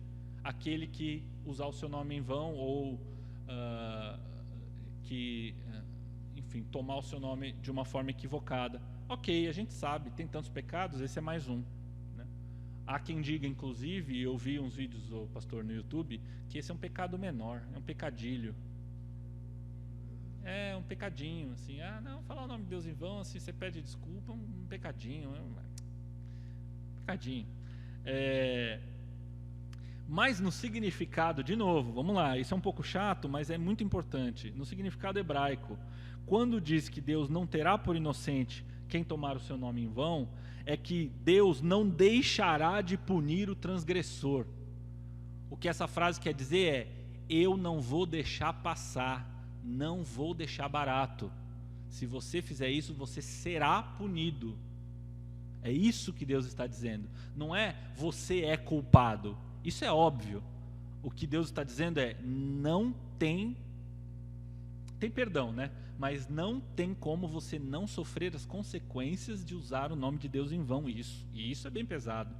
aquele que usar o seu nome em vão ou enfim, tomar o seu nome de uma forma equivocada. Ok, a gente sabe, tem tantos pecados, esse é mais um. Há quem diga, inclusive, eu vi uns vídeos do pastor no YouTube, que esse é um pecado menor, é um pecadilho. É um pecadinho, assim, não, falar o nome de Deus em vão, assim, você pede desculpa, um pecadinho, pecadinho. Mas no significado, de novo, vamos lá, isso é um pouco chato, mas é muito importante. No significado hebraico, quando diz que Deus não terá por inocente quem tomar o seu nome em vão, é que Deus não deixará de punir o transgressor. O que essa frase quer dizer é: eu não vou deixar passar, não vou deixar barato. Se você fizer isso, você será punido. É isso que Deus está dizendo. Não é você é culpado. Isso é óbvio. O que Deus está dizendo é: não tem perdão, né? Mas não tem como você não sofrer as consequências de usar o nome de Deus em vão. E isso é bem pesado.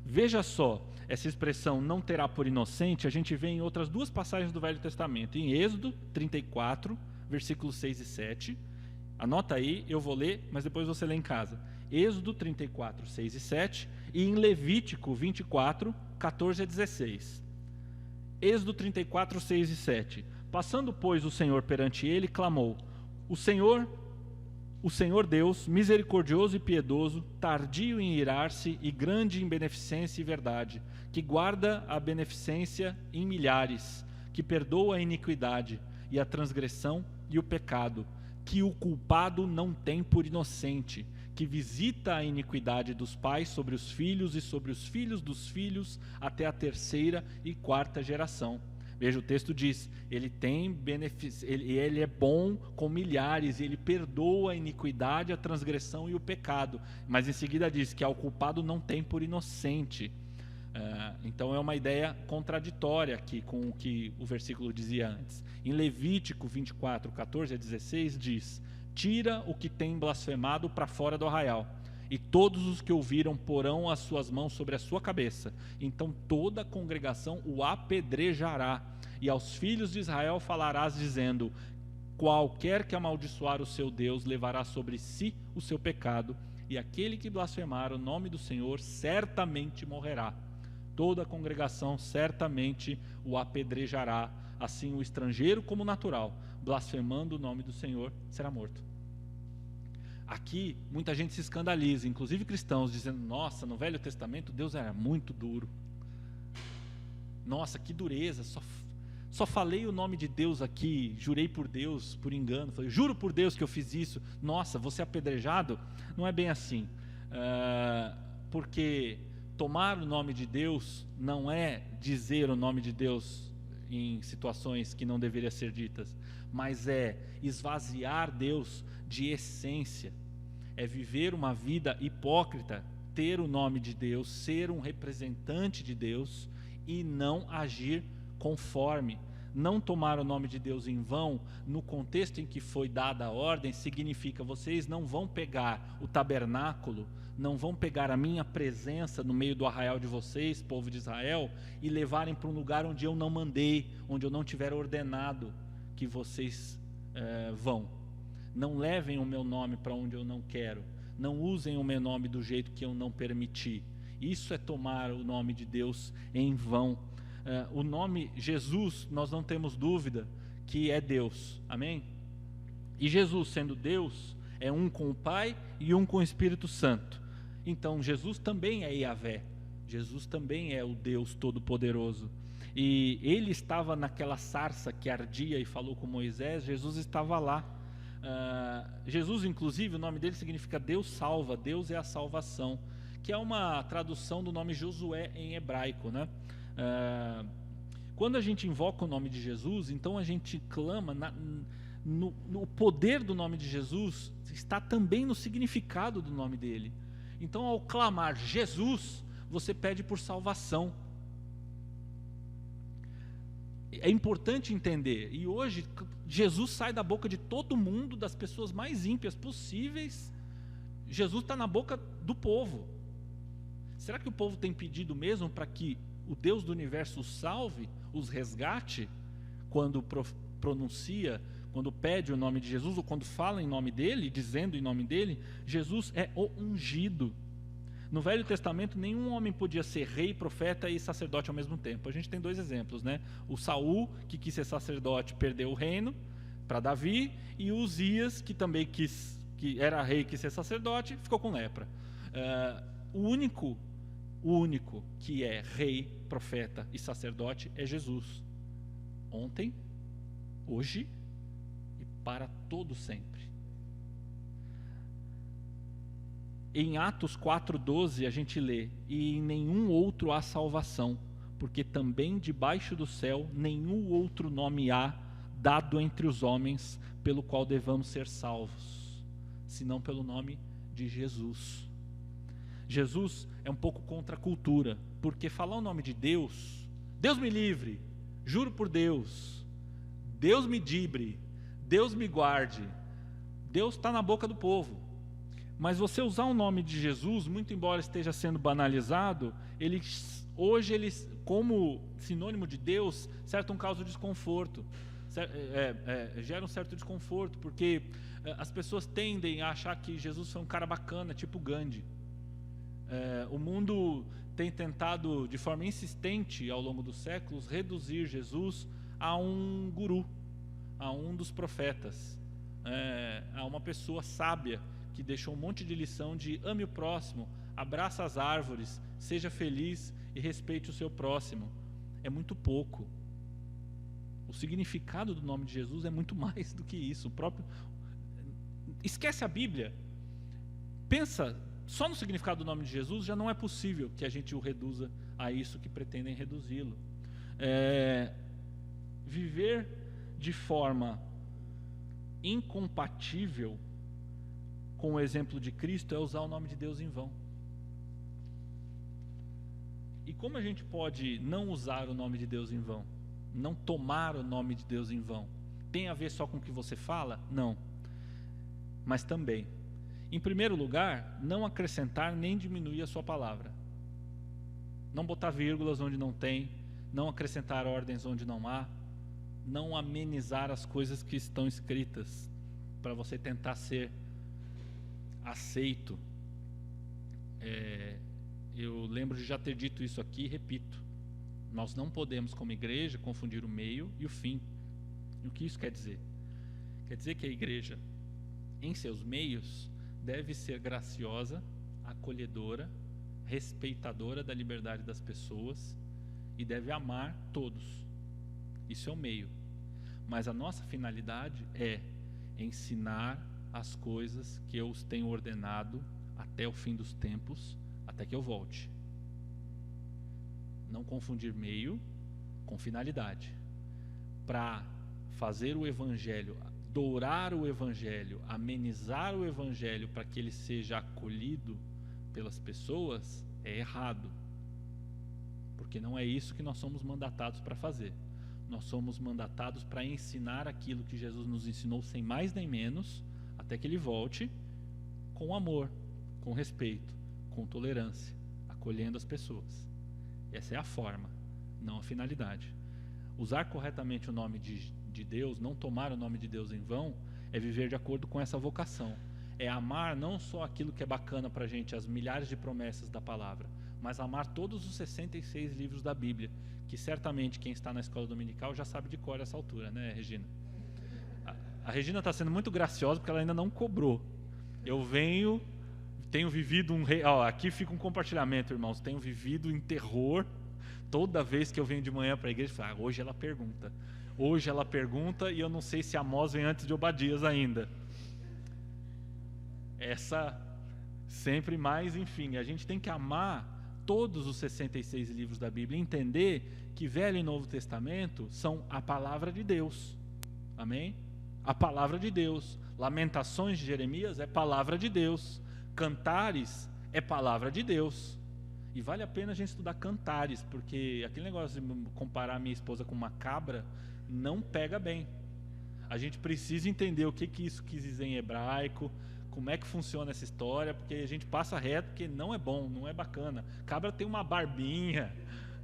Veja só, essa expressão não terá por inocente, a gente vê em outras duas passagens do Velho Testamento. Em Êxodo 34, versículos 6 e 7. Anota aí, eu vou ler, mas depois você lê em casa. Êxodo 34, 6 e 7. E em Levítico 24, 14 a 16. Êxodo 34, 6 e 7. Passando, pois, o Senhor perante ele, clamou: o Senhor Deus, misericordioso e piedoso, tardio em irar-se e grande em beneficência e verdade, que guarda a beneficência em milhares, que perdoa a iniquidade e a transgressão e o pecado, que o culpado não tem por inocente, que visita a iniquidade dos pais sobre os filhos e sobre os filhos dos filhos até a 3ª e 4ª geração. Veja, o texto diz, ele é bom com milhares, e ele perdoa a iniquidade, a transgressão e o pecado. Mas em seguida diz que ao culpado não tem por inocente. Então é uma ideia contraditória aqui com o que o versículo dizia antes. Em Levítico 24, 14 a 16 diz: tira o que tem blasfemado para fora do arraial, e todos os que ouviram porão as suas mãos sobre a sua cabeça. Então toda a congregação o apedrejará, e aos filhos de Israel falarás dizendo: qualquer que amaldiçoar o seu Deus levará sobre si o seu pecado, e aquele que blasfemar o nome do Senhor certamente morrerá. Toda a congregação certamente o apedrejará, assim o estrangeiro como o natural, blasfemando o nome do Senhor, será morto. Aqui, muita gente se escandaliza, inclusive cristãos, dizendo: nossa, no Velho Testamento Deus era muito duro. Nossa, que dureza, só falei o nome de Deus aqui, jurei por Deus, por engano, falei, juro por Deus que eu fiz isso. Nossa, vou ser apedrejado? Não é bem assim, porque tomar o nome de Deus não é dizer o nome de Deus em situações que não deveriam ser ditas, mas é esvaziar Deus de essência, é viver uma vida hipócrita, ter o nome de Deus, ser um representante de Deus e não agir conforme. Não tomar o nome de Deus em vão, no contexto em que foi dada a ordem, significa: vocês não vão pegar o tabernáculo, não vão pegar a minha presença no meio do arraial de vocês, povo de Israel, e levarem para um lugar onde eu não mandei, onde eu não tiver ordenado que vocês vão. Não levem o meu nome para onde eu não quero, não usem o meu nome do jeito que eu não permiti. Isso é tomar o nome de Deus em vão. O nome Jesus, nós não temos dúvida que é Deus, amém? E Jesus, sendo Deus, é um com o Pai e um com o Espírito Santo. Então Jesus também é Yahvé, Jesus também é o Deus Todo-Poderoso. E ele estava naquela sarça que ardia e falou com Moisés, Jesus estava lá. Jesus, inclusive, o nome dele significa Deus salva, Deus é a salvação, que é uma tradução do nome Josué em hebraico, né? Quando a gente invoca o nome de Jesus, então a gente clama no poder do nome de Jesus, está também no significado do nome dele. Então, ao clamar Jesus, você pede por salvação. É importante entender, e hoje Jesus sai da boca de todo mundo, das pessoas mais ímpias possíveis. Jesus está na boca do povo. Será que o povo tem pedido mesmo para que o Deus do universo os salve, os resgate, quando pronuncia, quando pede o nome de Jesus, ou quando fala em nome dele, dizendo em nome dele? Jesus é o ungido. No Velho Testamento, nenhum homem podia ser rei, profeta e sacerdote ao mesmo tempo. A gente tem dois exemplos, né? O Saul, que quis ser sacerdote, perdeu o reino para Davi, e o Uzias, que também que era rei e quis ser sacerdote, ficou com lepra. O único que é rei, profeta e sacerdote é Jesus. Ontem, hoje e para todo sempre. Em Atos 4:12 a gente lê: e em nenhum outro há salvação, porque também debaixo do céu nenhum outro nome há dado entre os homens pelo qual devamos ser salvos, senão pelo nome de Jesus. Jesus é um pouco contra a cultura, porque falar o nome de Deus, Deus me livre, juro por Deus, Deus me dibre, Deus me guarde, Deus está na boca do povo. Mas você usar o nome de Jesus, muito embora esteja sendo banalizado, hoje eles, como sinônimo de Deus, certo, causa desconforto, gera um certo desconforto, porque as pessoas tendem a achar que Jesus foi um cara bacana, tipo Gandhi. O mundo tem tentado, de forma insistente ao longo dos séculos, reduzir Jesus a um guru, a um dos profetas, a uma pessoa sábia, que deixou um monte de lição de ame o próximo, abraça as árvores, seja feliz e respeite o seu próximo. É muito pouco. O significado do nome de Jesus é muito mais do que isso. Esquece a Bíblia. Pensa só no significado do nome de Jesus, já não é possível que a gente o reduza a isso que pretendem reduzi-lo. Viver de forma incompatível com o exemplo de Cristo é usar o nome de Deus em vão. E como a gente pode não usar o nome de Deus em vão? Não tomar o nome de Deus em vão? Tem a ver só com o que você fala? Não. Mas também, em primeiro lugar, não acrescentar nem diminuir a sua palavra. Não botar vírgulas onde não tem, não acrescentar ordens onde não há, não amenizar as coisas que estão escritas para você tentar ser aceito. Eu lembro de já ter dito isso aqui e repito: nós não podemos, como igreja, confundir o meio e o fim. E o que isso quer dizer? Quer dizer que a igreja, em seus meios, deve ser graciosa, acolhedora, respeitadora da liberdade das pessoas e deve amar todos. Isso é o meio. Mas a nossa finalidade é ensinar as coisas que eu os tenho ordenado até o fim dos tempos, até que eu volte. Não confundir meio com finalidade. Para fazer o Evangelho, dourar o Evangelho, amenizar o Evangelho para que ele seja acolhido pelas pessoas, é errado. Porque não é isso que nós somos mandatados para fazer. Nós somos mandatados para ensinar aquilo que Jesus nos ensinou sem mais nem menos, até que ele volte, com amor, com respeito, com tolerância, acolhendo as pessoas. Essa é a forma, não a finalidade. Usar corretamente o nome de Deus, não tomar o nome de Deus em vão, é viver de acordo com essa vocação. É amar não só aquilo que é bacana para a gente, as milhares de promessas da palavra, mas amar todos os 66 livros da Bíblia, que certamente quem está na escola dominical já sabe de cor essa altura, né, Regina? A Regina está sendo muito graciosa porque ela ainda não cobrou. Eu tenho vivido aqui fica um compartilhamento, irmãos, tenho vivido em terror toda vez que eu venho de manhã para a igreja. Hoje ela pergunta e eu não sei se Amós vem antes de Obadias ainda. Sempre mais, enfim, a gente tem que amar todos os 66 livros da Bíblia, entender que Velho e Novo Testamento são a palavra de Deus, amém? A palavra de Deus. Lamentações de Jeremias é palavra de Deus, Cantares é palavra de Deus, e vale a pena a gente estudar Cantares, porque aquele negócio de comparar minha esposa com uma cabra não pega bem. A gente precisa entender o que isso quis dizer em hebraico, como é que funciona essa história, porque a gente passa reto, porque não é bom, não é bacana. Cabra tem uma barbinha,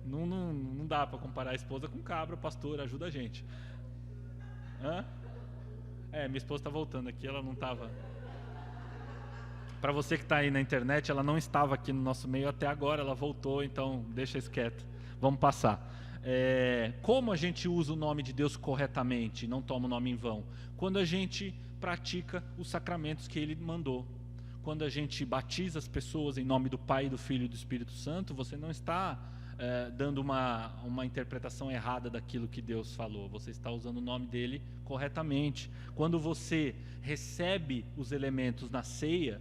não dá para comparar a esposa com cabra. Pastor, ajuda a gente. Minha esposa está voltando aqui, ela não estava. Para você que está aí na internet, ela não estava aqui no nosso meio até agora, ela voltou, então deixa isso quieto. Vamos passar. Como a gente usa o nome de Deus corretamente, não toma o nome em vão? Quando a gente pratica os sacramentos que ele mandou. Quando a gente batiza as pessoas em nome do Pai, do Filho e do Espírito Santo, você não está dando uma interpretação errada daquilo que Deus falou. Você está usando o nome dele corretamente. Quando você recebe os elementos na ceia,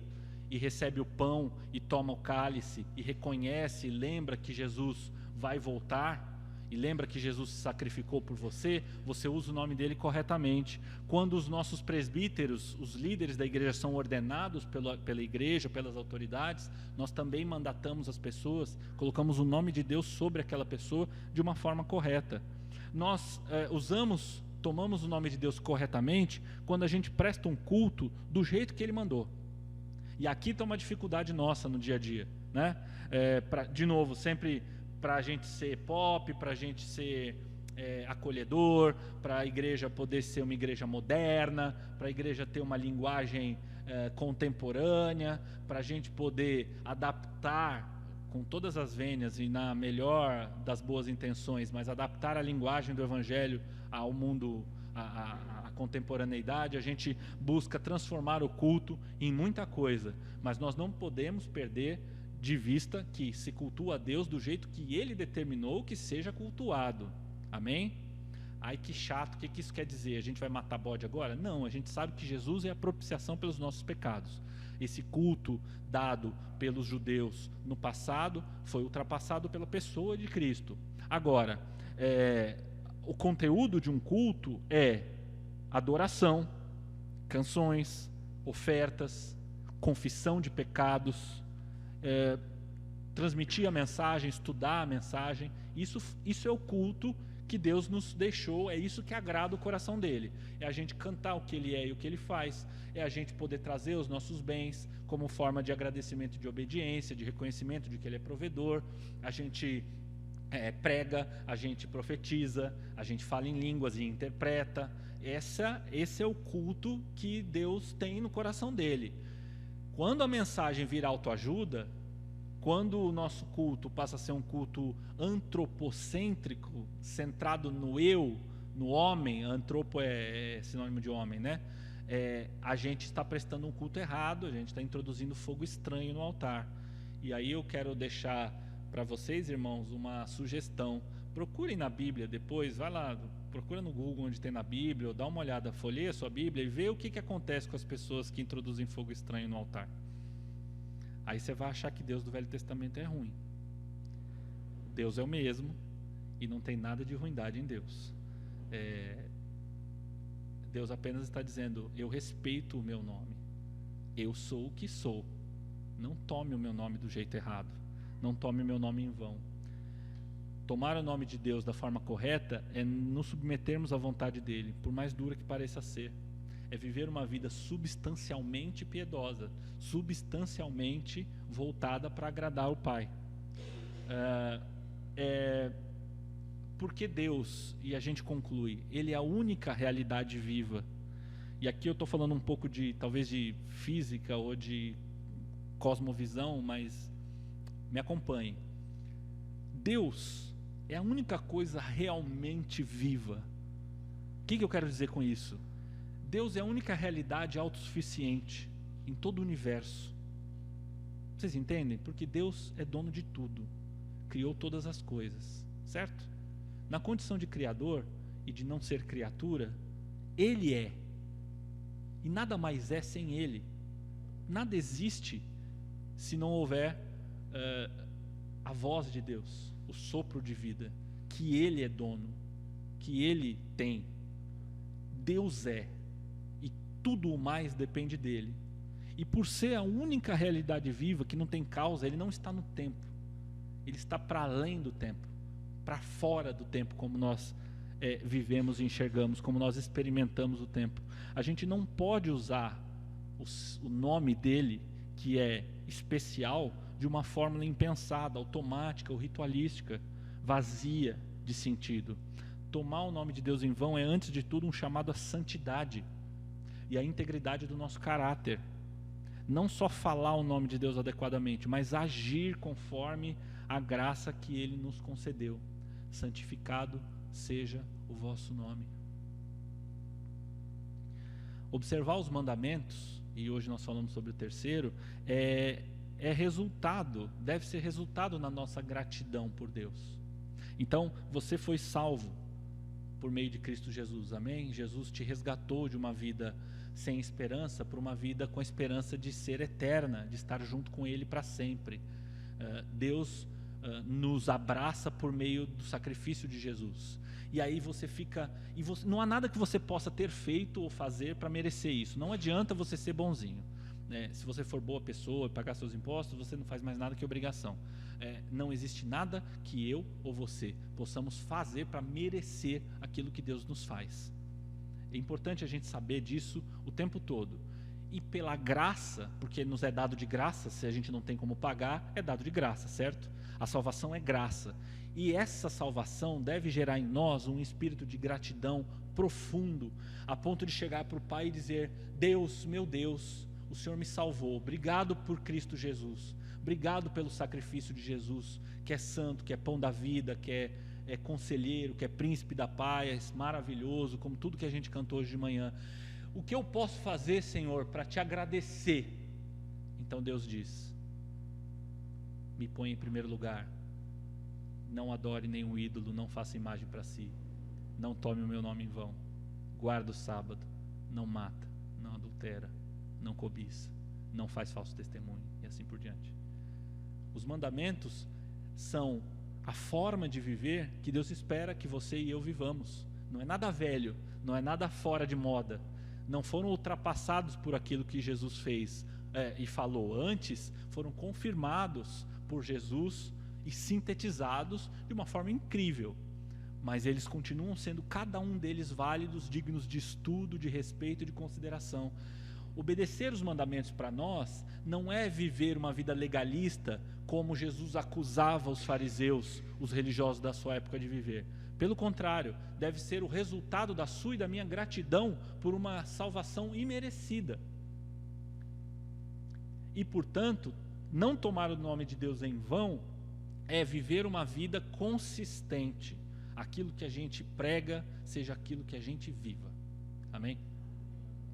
e recebe o pão, e toma o cálice, e reconhece, e lembra que Jesus vai voltar, e lembra que Jesus se sacrificou por você, você usa o nome dele corretamente. Quando os nossos presbíteros, os líderes da igreja, são ordenados pela igreja, pelas autoridades, nós também mandatamos as pessoas, colocamos o nome de Deus sobre aquela pessoa de uma forma correta. Nós tomamos o nome de Deus corretamente quando a gente presta um culto do jeito que ele mandou. E aqui está uma dificuldade nossa no dia a dia, né? De novo, sempre para a gente ser pop, para a gente ser acolhedor, para a igreja poder ser uma igreja moderna, para a igreja ter uma linguagem contemporânea, para a gente poder adaptar com todas as vênias e na melhor das boas intenções, mas adaptar a linguagem do Evangelho ao mundo, a contemporaneidade. A gente busca transformar o culto em muita coisa, mas nós não podemos perder de vista que se cultua a Deus do jeito que ele determinou que seja cultuado, amém? Ai, que chato, o que isso quer dizer? A gente vai matar bode agora? Não, a gente sabe que Jesus é a propiciação pelos nossos pecados. Esse culto dado pelos judeus no passado foi ultrapassado pela pessoa de Cristo. Agora, o conteúdo de um culto é adoração, canções, ofertas, confissão de pecados, transmitir a mensagem, estudar a mensagem. Isso é o culto que Deus nos deixou, é isso que agrada o coração dele. É a gente cantar o que ele é e o que ele faz, é a gente poder trazer os nossos bens como forma de agradecimento, de obediência, de reconhecimento de que ele é provedor. A gente prega, a gente profetiza, a gente fala em línguas e interpreta. Esse é o culto que Deus tem no coração dele. Quando a mensagem vira autoajuda, quando o nosso culto passa a ser um culto antropocêntrico, centrado no eu, no homem, antropo é sinônimo de homem, né? a gente está prestando um culto errado, a gente está introduzindo fogo estranho no altar. E aí eu quero deixar para vocês, irmãos, uma sugestão. Procurem na Bíblia depois, vai lá, procura no Google onde tem na Bíblia, ou dá uma olhada, folheia a sua Bíblia e vê o que acontece com as pessoas que introduzem fogo estranho no altar. Aí você vai achar que Deus do Velho Testamento é ruim. Deus é o mesmo e não tem nada de ruindade em Deus. Deus apenas está dizendo: eu respeito o meu nome, eu sou o que sou, não tome o meu nome do jeito errado, não tome o meu nome em vão. Tomar o nome de Deus da forma correta é nos submetermos à vontade dele, por mais dura que pareça ser. É viver uma vida substancialmente piedosa, substancialmente voltada para agradar o Pai. Porque Deus, e a gente conclui, Ele é a única realidade viva. E aqui eu estou falando um pouco talvez de física ou de cosmovisão, mas me acompanhe. Deus é a única coisa realmente viva. O que eu quero dizer com isso? Deus é a única realidade autossuficiente em todo o universo. Vocês entendem? Porque Deus é dono de tudo, criou todas as coisas, certo? Na condição de criador e de não ser criatura, Ele é, e nada mais é sem Ele. Nada existe se não houver a voz de Deus, o sopro de vida, que Ele é dono, que Ele tem. Deus é, e tudo o mais depende dEle. E por ser a única realidade viva que não tem causa, Ele não está no tempo, Ele está para além do tempo, para fora do tempo, como nós vivemos e enxergamos, como nós experimentamos o tempo. A gente não pode usar o nome dEle, que é especial, de uma fórmula impensada, automática ou ritualística, vazia de sentido. Tomar o nome de Deus em vão é, antes de tudo, um chamado à santidade e à integridade do nosso caráter. Não só falar o nome de Deus adequadamente, mas agir conforme a graça que Ele nos concedeu. Santificado seja o vosso nome. Observar os mandamentos, e hoje nós falamos sobre o terceiro, deve ser resultado na nossa gratidão por Deus. Então, você foi salvo por meio de Cristo Jesus, amém? Jesus te resgatou de uma vida sem esperança para uma vida com a esperança de ser eterna, de estar junto com Ele para sempre. Deus nos abraça por meio do sacrifício de Jesus. E aí você fica... não há nada que você possa ter feito ou fazer para merecer isso. Não adianta você ser bonzinho. Se você for boa pessoa e pagar seus impostos, você não faz mais nada que obrigação. Não existe nada que eu ou você possamos fazer para merecer aquilo que Deus nos faz. É importante a gente saber disso o tempo todo. E pela graça, porque nos é dado de graça, se a gente não tem como pagar, é dado de graça, certo? A salvação é graça. E essa salvação deve gerar em nós um espírito de gratidão profundo, a ponto de chegar para o Pai e dizer: Deus, meu Deus, o Senhor me salvou, obrigado por Cristo Jesus, obrigado pelo sacrifício de Jesus, que é santo, que é pão da vida, que é conselheiro, que é príncipe da paz, maravilhoso, como tudo que a gente cantou hoje de manhã. O que eu posso fazer, Senhor, para te agradecer? Então Deus diz: me põe em primeiro lugar, não adore nenhum ídolo, não faça imagem para si, não tome o meu nome em vão, guarda o sábado, não mata, não adultera, não cobiça, não faz falso testemunho, e assim por diante. Os mandamentos são a forma de viver que Deus espera que você e eu vivamos. Não é nada velho, não é nada fora de moda, não foram ultrapassados por aquilo que Jesus fez e falou. Antes, foram confirmados por Jesus e sintetizados de uma forma incrível, mas eles continuam sendo, cada um deles, válidos, dignos de estudo, de respeito e de consideração. Obedecer os mandamentos para nós não é viver uma vida legalista, como Jesus acusava os fariseus, os religiosos da sua época de viver. Pelo contrário, deve ser o resultado da sua e da minha gratidão por uma salvação imerecida. E, portanto, não tomar o nome de Deus em vão é viver uma vida consistente. Aquilo que a gente prega seja aquilo que a gente viva. Amém?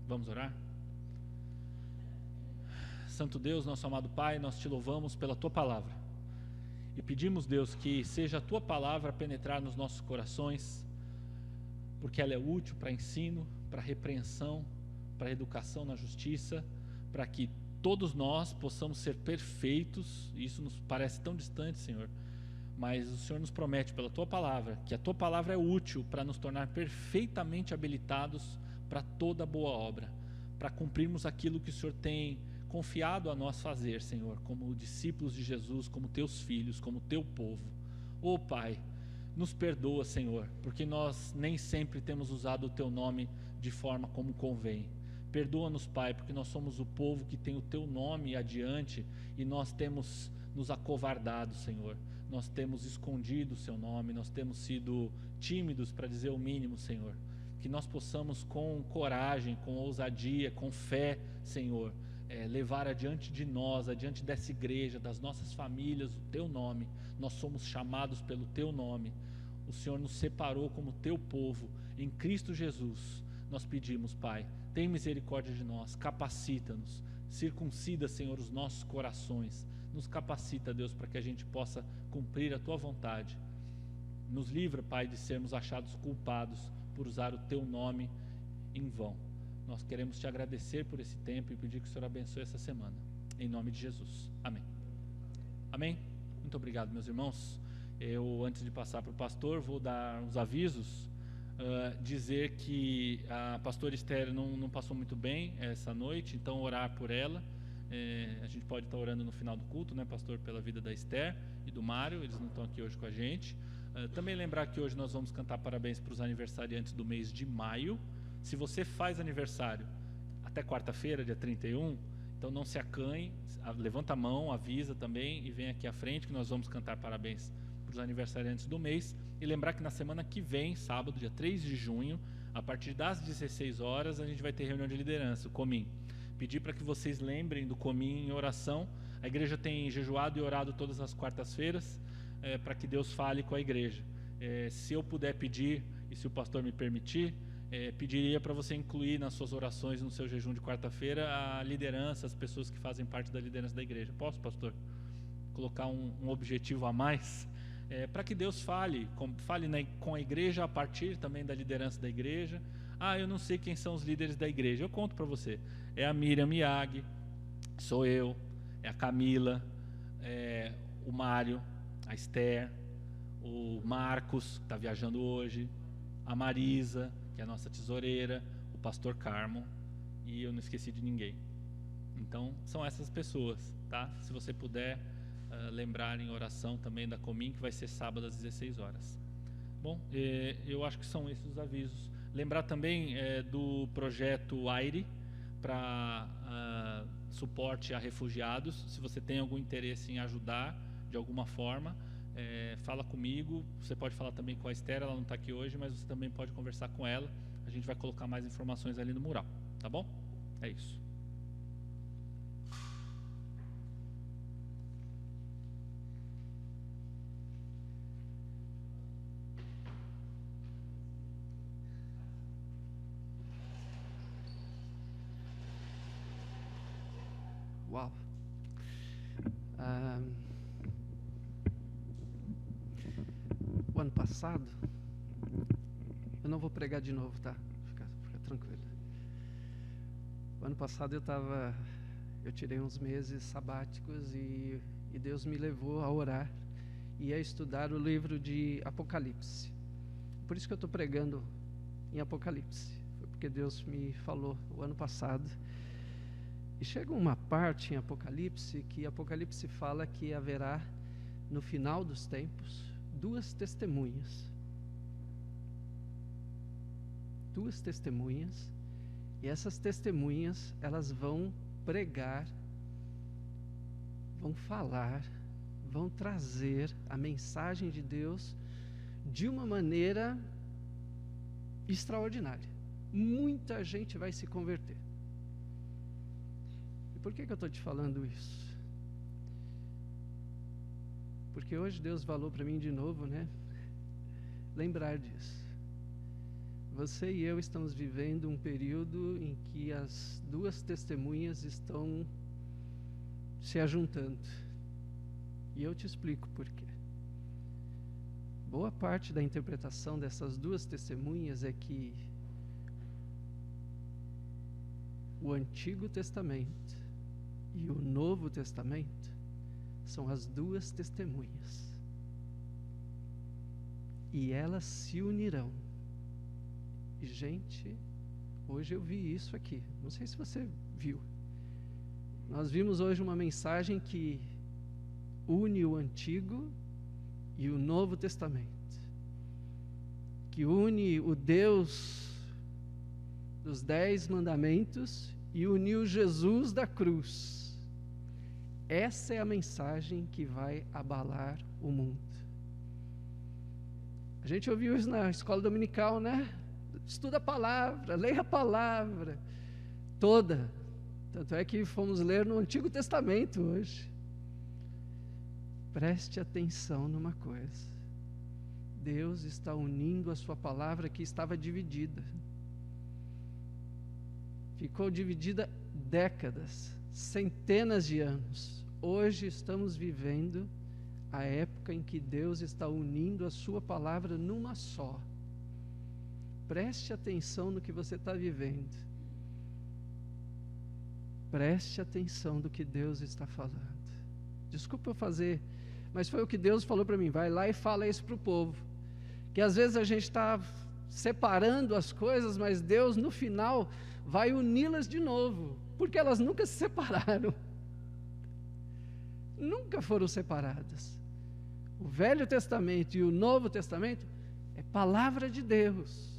Vamos orar? Santo Deus, nosso amado Pai, nós te louvamos pela Tua palavra e pedimos, Deus, que seja a Tua palavra a penetrar nos nossos corações, porque ela é útil para ensino, para repreensão, para educação na justiça, para que todos nós possamos ser perfeitos. Isso nos parece tão distante, Senhor, mas o Senhor nos promete pela Tua palavra que a Tua palavra é útil para nos tornar perfeitamente habilitados para toda boa obra, para cumprirmos aquilo que o Senhor tem confiado a nós fazer, Senhor, como discípulos de Jesus, como Teus filhos, como Teu povo. Ó Pai, nos perdoa, Senhor, porque nós nem sempre temos usado o Teu nome de forma como convém. Perdoa-nos, Pai, porque nós somos o povo que tem o Teu nome adiante e nós temos nos acovardado, Senhor. Nós temos escondido o Seu nome, nós temos sido tímidos, para dizer o mínimo, Senhor. Que nós possamos com coragem, com ousadia, com fé, Senhor, levar adiante de nós, adiante dessa igreja, das nossas famílias, o Teu nome. Nós somos chamados pelo Teu nome. O Senhor nos separou como Teu povo em Cristo Jesus. Nós pedimos, Pai, tem misericórdia de nós, capacita-nos, circuncida, Senhor, os nossos corações, nos capacita, Deus, para que a gente possa cumprir a Tua vontade. Nos livra, Pai, de sermos achados culpados por usar o Teu nome em vão. Nós queremos Te agradecer por esse tempo e pedir que o Senhor abençoe essa semana. Em nome de Jesus. Amém. Amém? Muito obrigado, meus irmãos. Eu, antes de passar para o pastor, vou dar uns avisos. Dizer que a pastora Esther não passou muito bem essa noite, então orar por ela. A gente pode estar orando no final do culto, né, pastor, pela vida da Esther e do Mário. Eles não estão aqui hoje com a gente. Também lembrar que hoje nós vamos cantar parabéns para os aniversariantes do mês de maio. Se você faz aniversário até quarta-feira, dia 31, então não se acanhe, levanta a mão, avisa também e vem aqui à frente que nós vamos cantar parabéns para os aniversariantes do mês. E lembrar que na semana que vem, sábado, dia 3 de junho, a partir das 16 horas, a gente vai ter reunião de liderança, o Comim. Pedir para que vocês lembrem do Comim em oração. A igreja tem jejuado e orado todas as quartas-feiras, para que Deus fale com a igreja. Se eu puder pedir, e se o pastor me permitir, pediria para você incluir nas suas orações, no seu jejum de quarta-feira, a liderança, as pessoas que fazem parte da liderança da igreja. Posso, pastor? Colocar um objetivo a mais? Para que Deus fale com a igreja a partir também da liderança da igreja. Eu não sei quem são os líderes da igreja. Eu conto para você. É a Miriam Miyagi, sou eu, é a Camila, o Mário, a Esther, o Marcos, que está viajando hoje, a Marisa, que é a nossa tesoureira, o pastor Carmo, e eu não esqueci de ninguém. Então, são essas pessoas, tá? Se você puder lembrar em oração também da Comim, que vai ser sábado às 16 horas. Bom, eu acho que são esses os avisos. Lembrar também do projeto AIRE, para suporte a refugiados. Se você tem algum interesse em ajudar de alguma forma, fala comigo. Você pode falar também com a Esther, ela não está aqui hoje, mas você também pode conversar com ela. A gente vai colocar mais informações ali no mural, tá bom? É isso. Uau! O ano passado, eu não vou pregar de novo, tá? Fica tranquilo. O ano passado eu tirei uns meses sabáticos e Deus me levou a orar e a estudar o livro de Apocalipse. Por isso que eu estou pregando em Apocalipse. Foi porque Deus me falou o ano passado. E chega uma parte em Apocalipse que Apocalipse fala que haverá, no final dos tempos, duas testemunhas. E essas testemunhas, elas vão pregar, vão falar, vão trazer a mensagem de Deus de uma maneira extraordinária. Muita gente vai se converter. Por que eu estou te falando isso? Porque hoje Deus falou para mim de novo, né? Lembrar disso. você e eu estamos vivendo um período em que as duas testemunhas estão se ajuntando. E eu te explico por quê. Boa parte da interpretação dessas duas testemunhas é que o Antigo Testamento e o Novo Testamento são as duas testemunhas. E elas se unirão. E, gente, hoje eu vi isso aqui. Não sei se você viu. Nós vimos hoje uma mensagem que une o Antigo e o Novo Testamento. Que une o Deus dos 10 mandamentos e uniu Jesus da cruz. Essa é a mensagem que vai abalar o mundo. A gente ouviu isso na escola dominical, né? Estuda a palavra, leia a palavra toda. Tanto é que fomos ler no Antigo Testamento hoje. Preste atenção numa coisa. Deus está unindo a sua palavra que estava dividida. Ficou dividida décadas, centenas de anos. Hoje estamos vivendo a época em que Deus está unindo a sua palavra numa só. Preste atenção no que você está vivendo. Preste atenção do que Deus está falando. Desculpa eu fazer, mas foi o que Deus falou para mim. Vai lá e fala isso para o povo. Que às vezes a gente está separando as coisas, mas Deus no final vai uni-las de novo, porque elas nunca se separaram. Nunca foram separadas. O Velho Testamento e o Novo Testamento é palavra de Deus.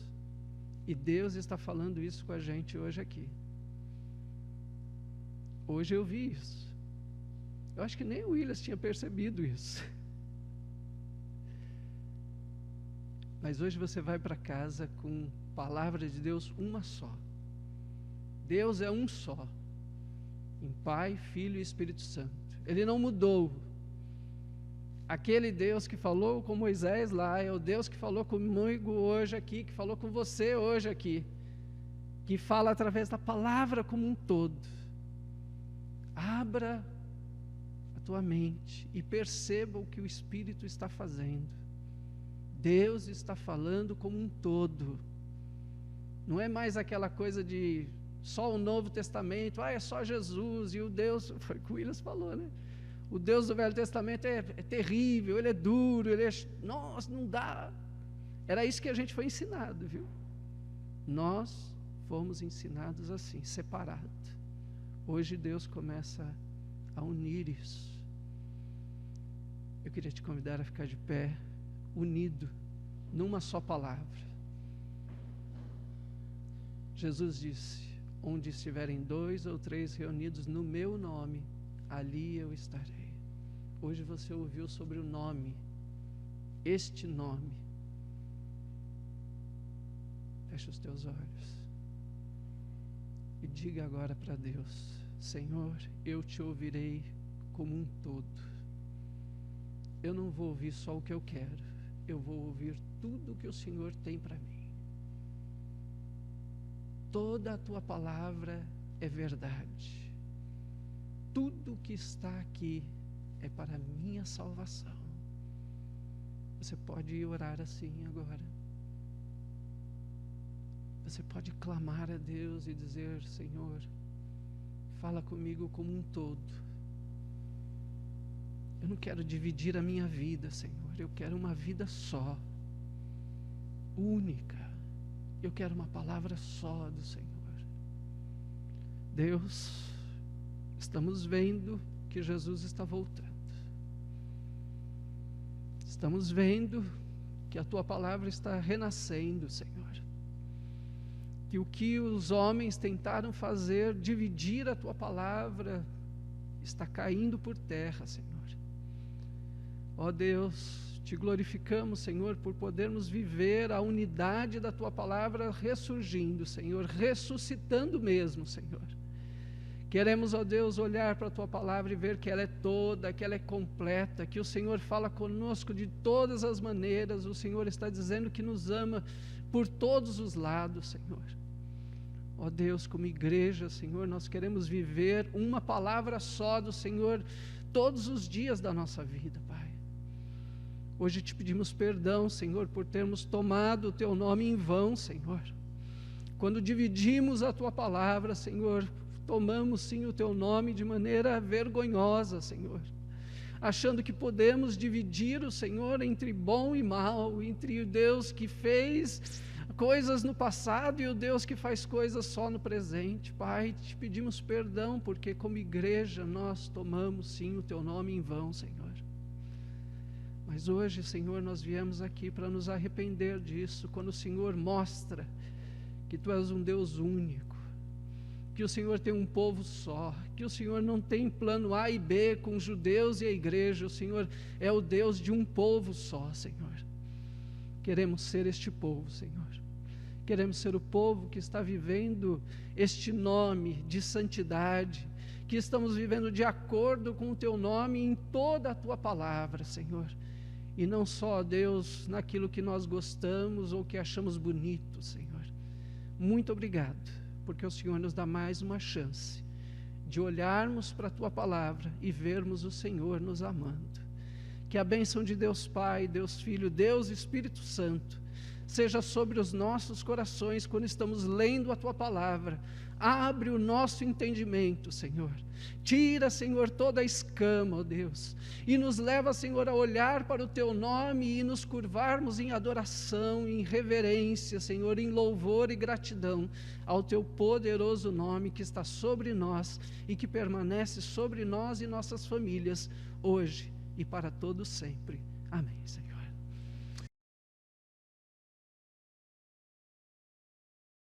E Deus está falando isso com a gente hoje aqui. Hoje eu vi isso. Eu acho que nem o Williams tinha percebido isso. Mas hoje você vai para casa com palavra de Deus uma só. Deus é um só. Em Pai, Filho e Espírito Santo. Ele não mudou. Aquele Deus que falou com Moisés lá é o Deus que falou comigo hoje aqui, que falou com você hoje aqui, que fala através da palavra como um todo. Abra a tua mente e perceba o que o Espírito está fazendo. Deus está falando como um todo. Não é mais aquela coisa de só o Novo Testamento, é só Jesus e o Deus, foi o que o Williams falou, né? O Deus do Velho Testamento é terrível, ele é duro, nossa, não dá. Era isso que a gente foi ensinado, viu? Nós fomos ensinados assim, separado. Hoje Deus começa a unir isso. Eu queria te convidar a ficar de pé, unido, numa só palavra. Jesus disse: onde estiverem 2 ou 3 reunidos no meu nome, ali eu estarei. Hoje você ouviu sobre o nome, este nome. Feche os teus olhos e diga agora para Deus: Senhor, eu te ouvirei como um todo. Eu não vou ouvir só o que eu quero, eu vou ouvir tudo o que o Senhor tem para mim. Toda a tua palavra é verdade. Tudo que está aqui é para a minha salvação. Você pode orar assim agora. Você pode clamar a Deus e dizer: Senhor, fala comigo como um todo. Eu não quero dividir a minha vida, Senhor. Eu quero uma vida só, única. Eu quero uma palavra só do Senhor. Deus, estamos vendo que Jesus está voltando. Estamos vendo que a tua palavra está renascendo, Senhor. Que o que os homens tentaram fazer, dividir a tua palavra, está caindo por terra, Senhor. Ó Deus, te glorificamos, Senhor, por podermos viver a unidade da tua palavra ressurgindo, Senhor, ressuscitando mesmo, Senhor. Queremos, ó Deus, olhar para a Tua palavra e ver que ela é toda, que ela é completa, que o Senhor fala conosco de todas as maneiras, o Senhor está dizendo que nos ama por todos os lados, Senhor. Ó Deus, como igreja, Senhor, nós queremos viver uma palavra só do Senhor todos os dias da nossa vida, Pai. Hoje te pedimos perdão, Senhor, por termos tomado o Teu nome em vão, Senhor. Quando dividimos a Tua palavra, Senhor, tomamos sim o Teu nome de maneira vergonhosa, Senhor, achando que podemos dividir o Senhor entre bom e mal, entre o Deus que fez coisas no passado e o Deus que faz coisas só no presente. Pai, te pedimos perdão, porque como igreja nós tomamos sim o Teu nome em vão, Senhor. Mas hoje, Senhor, nós viemos aqui para nos arrepender disso, quando o Senhor mostra que Tu és um Deus único, que o Senhor tem um povo só, que o Senhor não tem plano A e B com os judeus e a igreja, o Senhor é o Deus de um povo só, Senhor. Queremos ser este povo, Senhor. Queremos ser o povo que está vivendo este nome de santidade, que estamos vivendo de acordo com o Teu nome em toda a Tua palavra, Senhor. E não só, Deus, naquilo que nós gostamos ou que achamos bonito, Senhor. Muito obrigado, porque o Senhor nos dá mais uma chance de olharmos para a Tua palavra e vermos o Senhor nos amando. Que a bênção de Deus Pai, Deus Filho, Deus Espírito Santo seja sobre os nossos corações quando estamos lendo a Tua palavra. Abre o nosso entendimento, Senhor. Tira, Senhor, toda a escama, ó Deus, e nos leva, Senhor, a olhar para o Teu nome e nos curvarmos em adoração, em reverência, Senhor, em louvor e gratidão ao Teu poderoso nome que está sobre nós e que permanece sobre nós e nossas famílias, hoje e para todo sempre.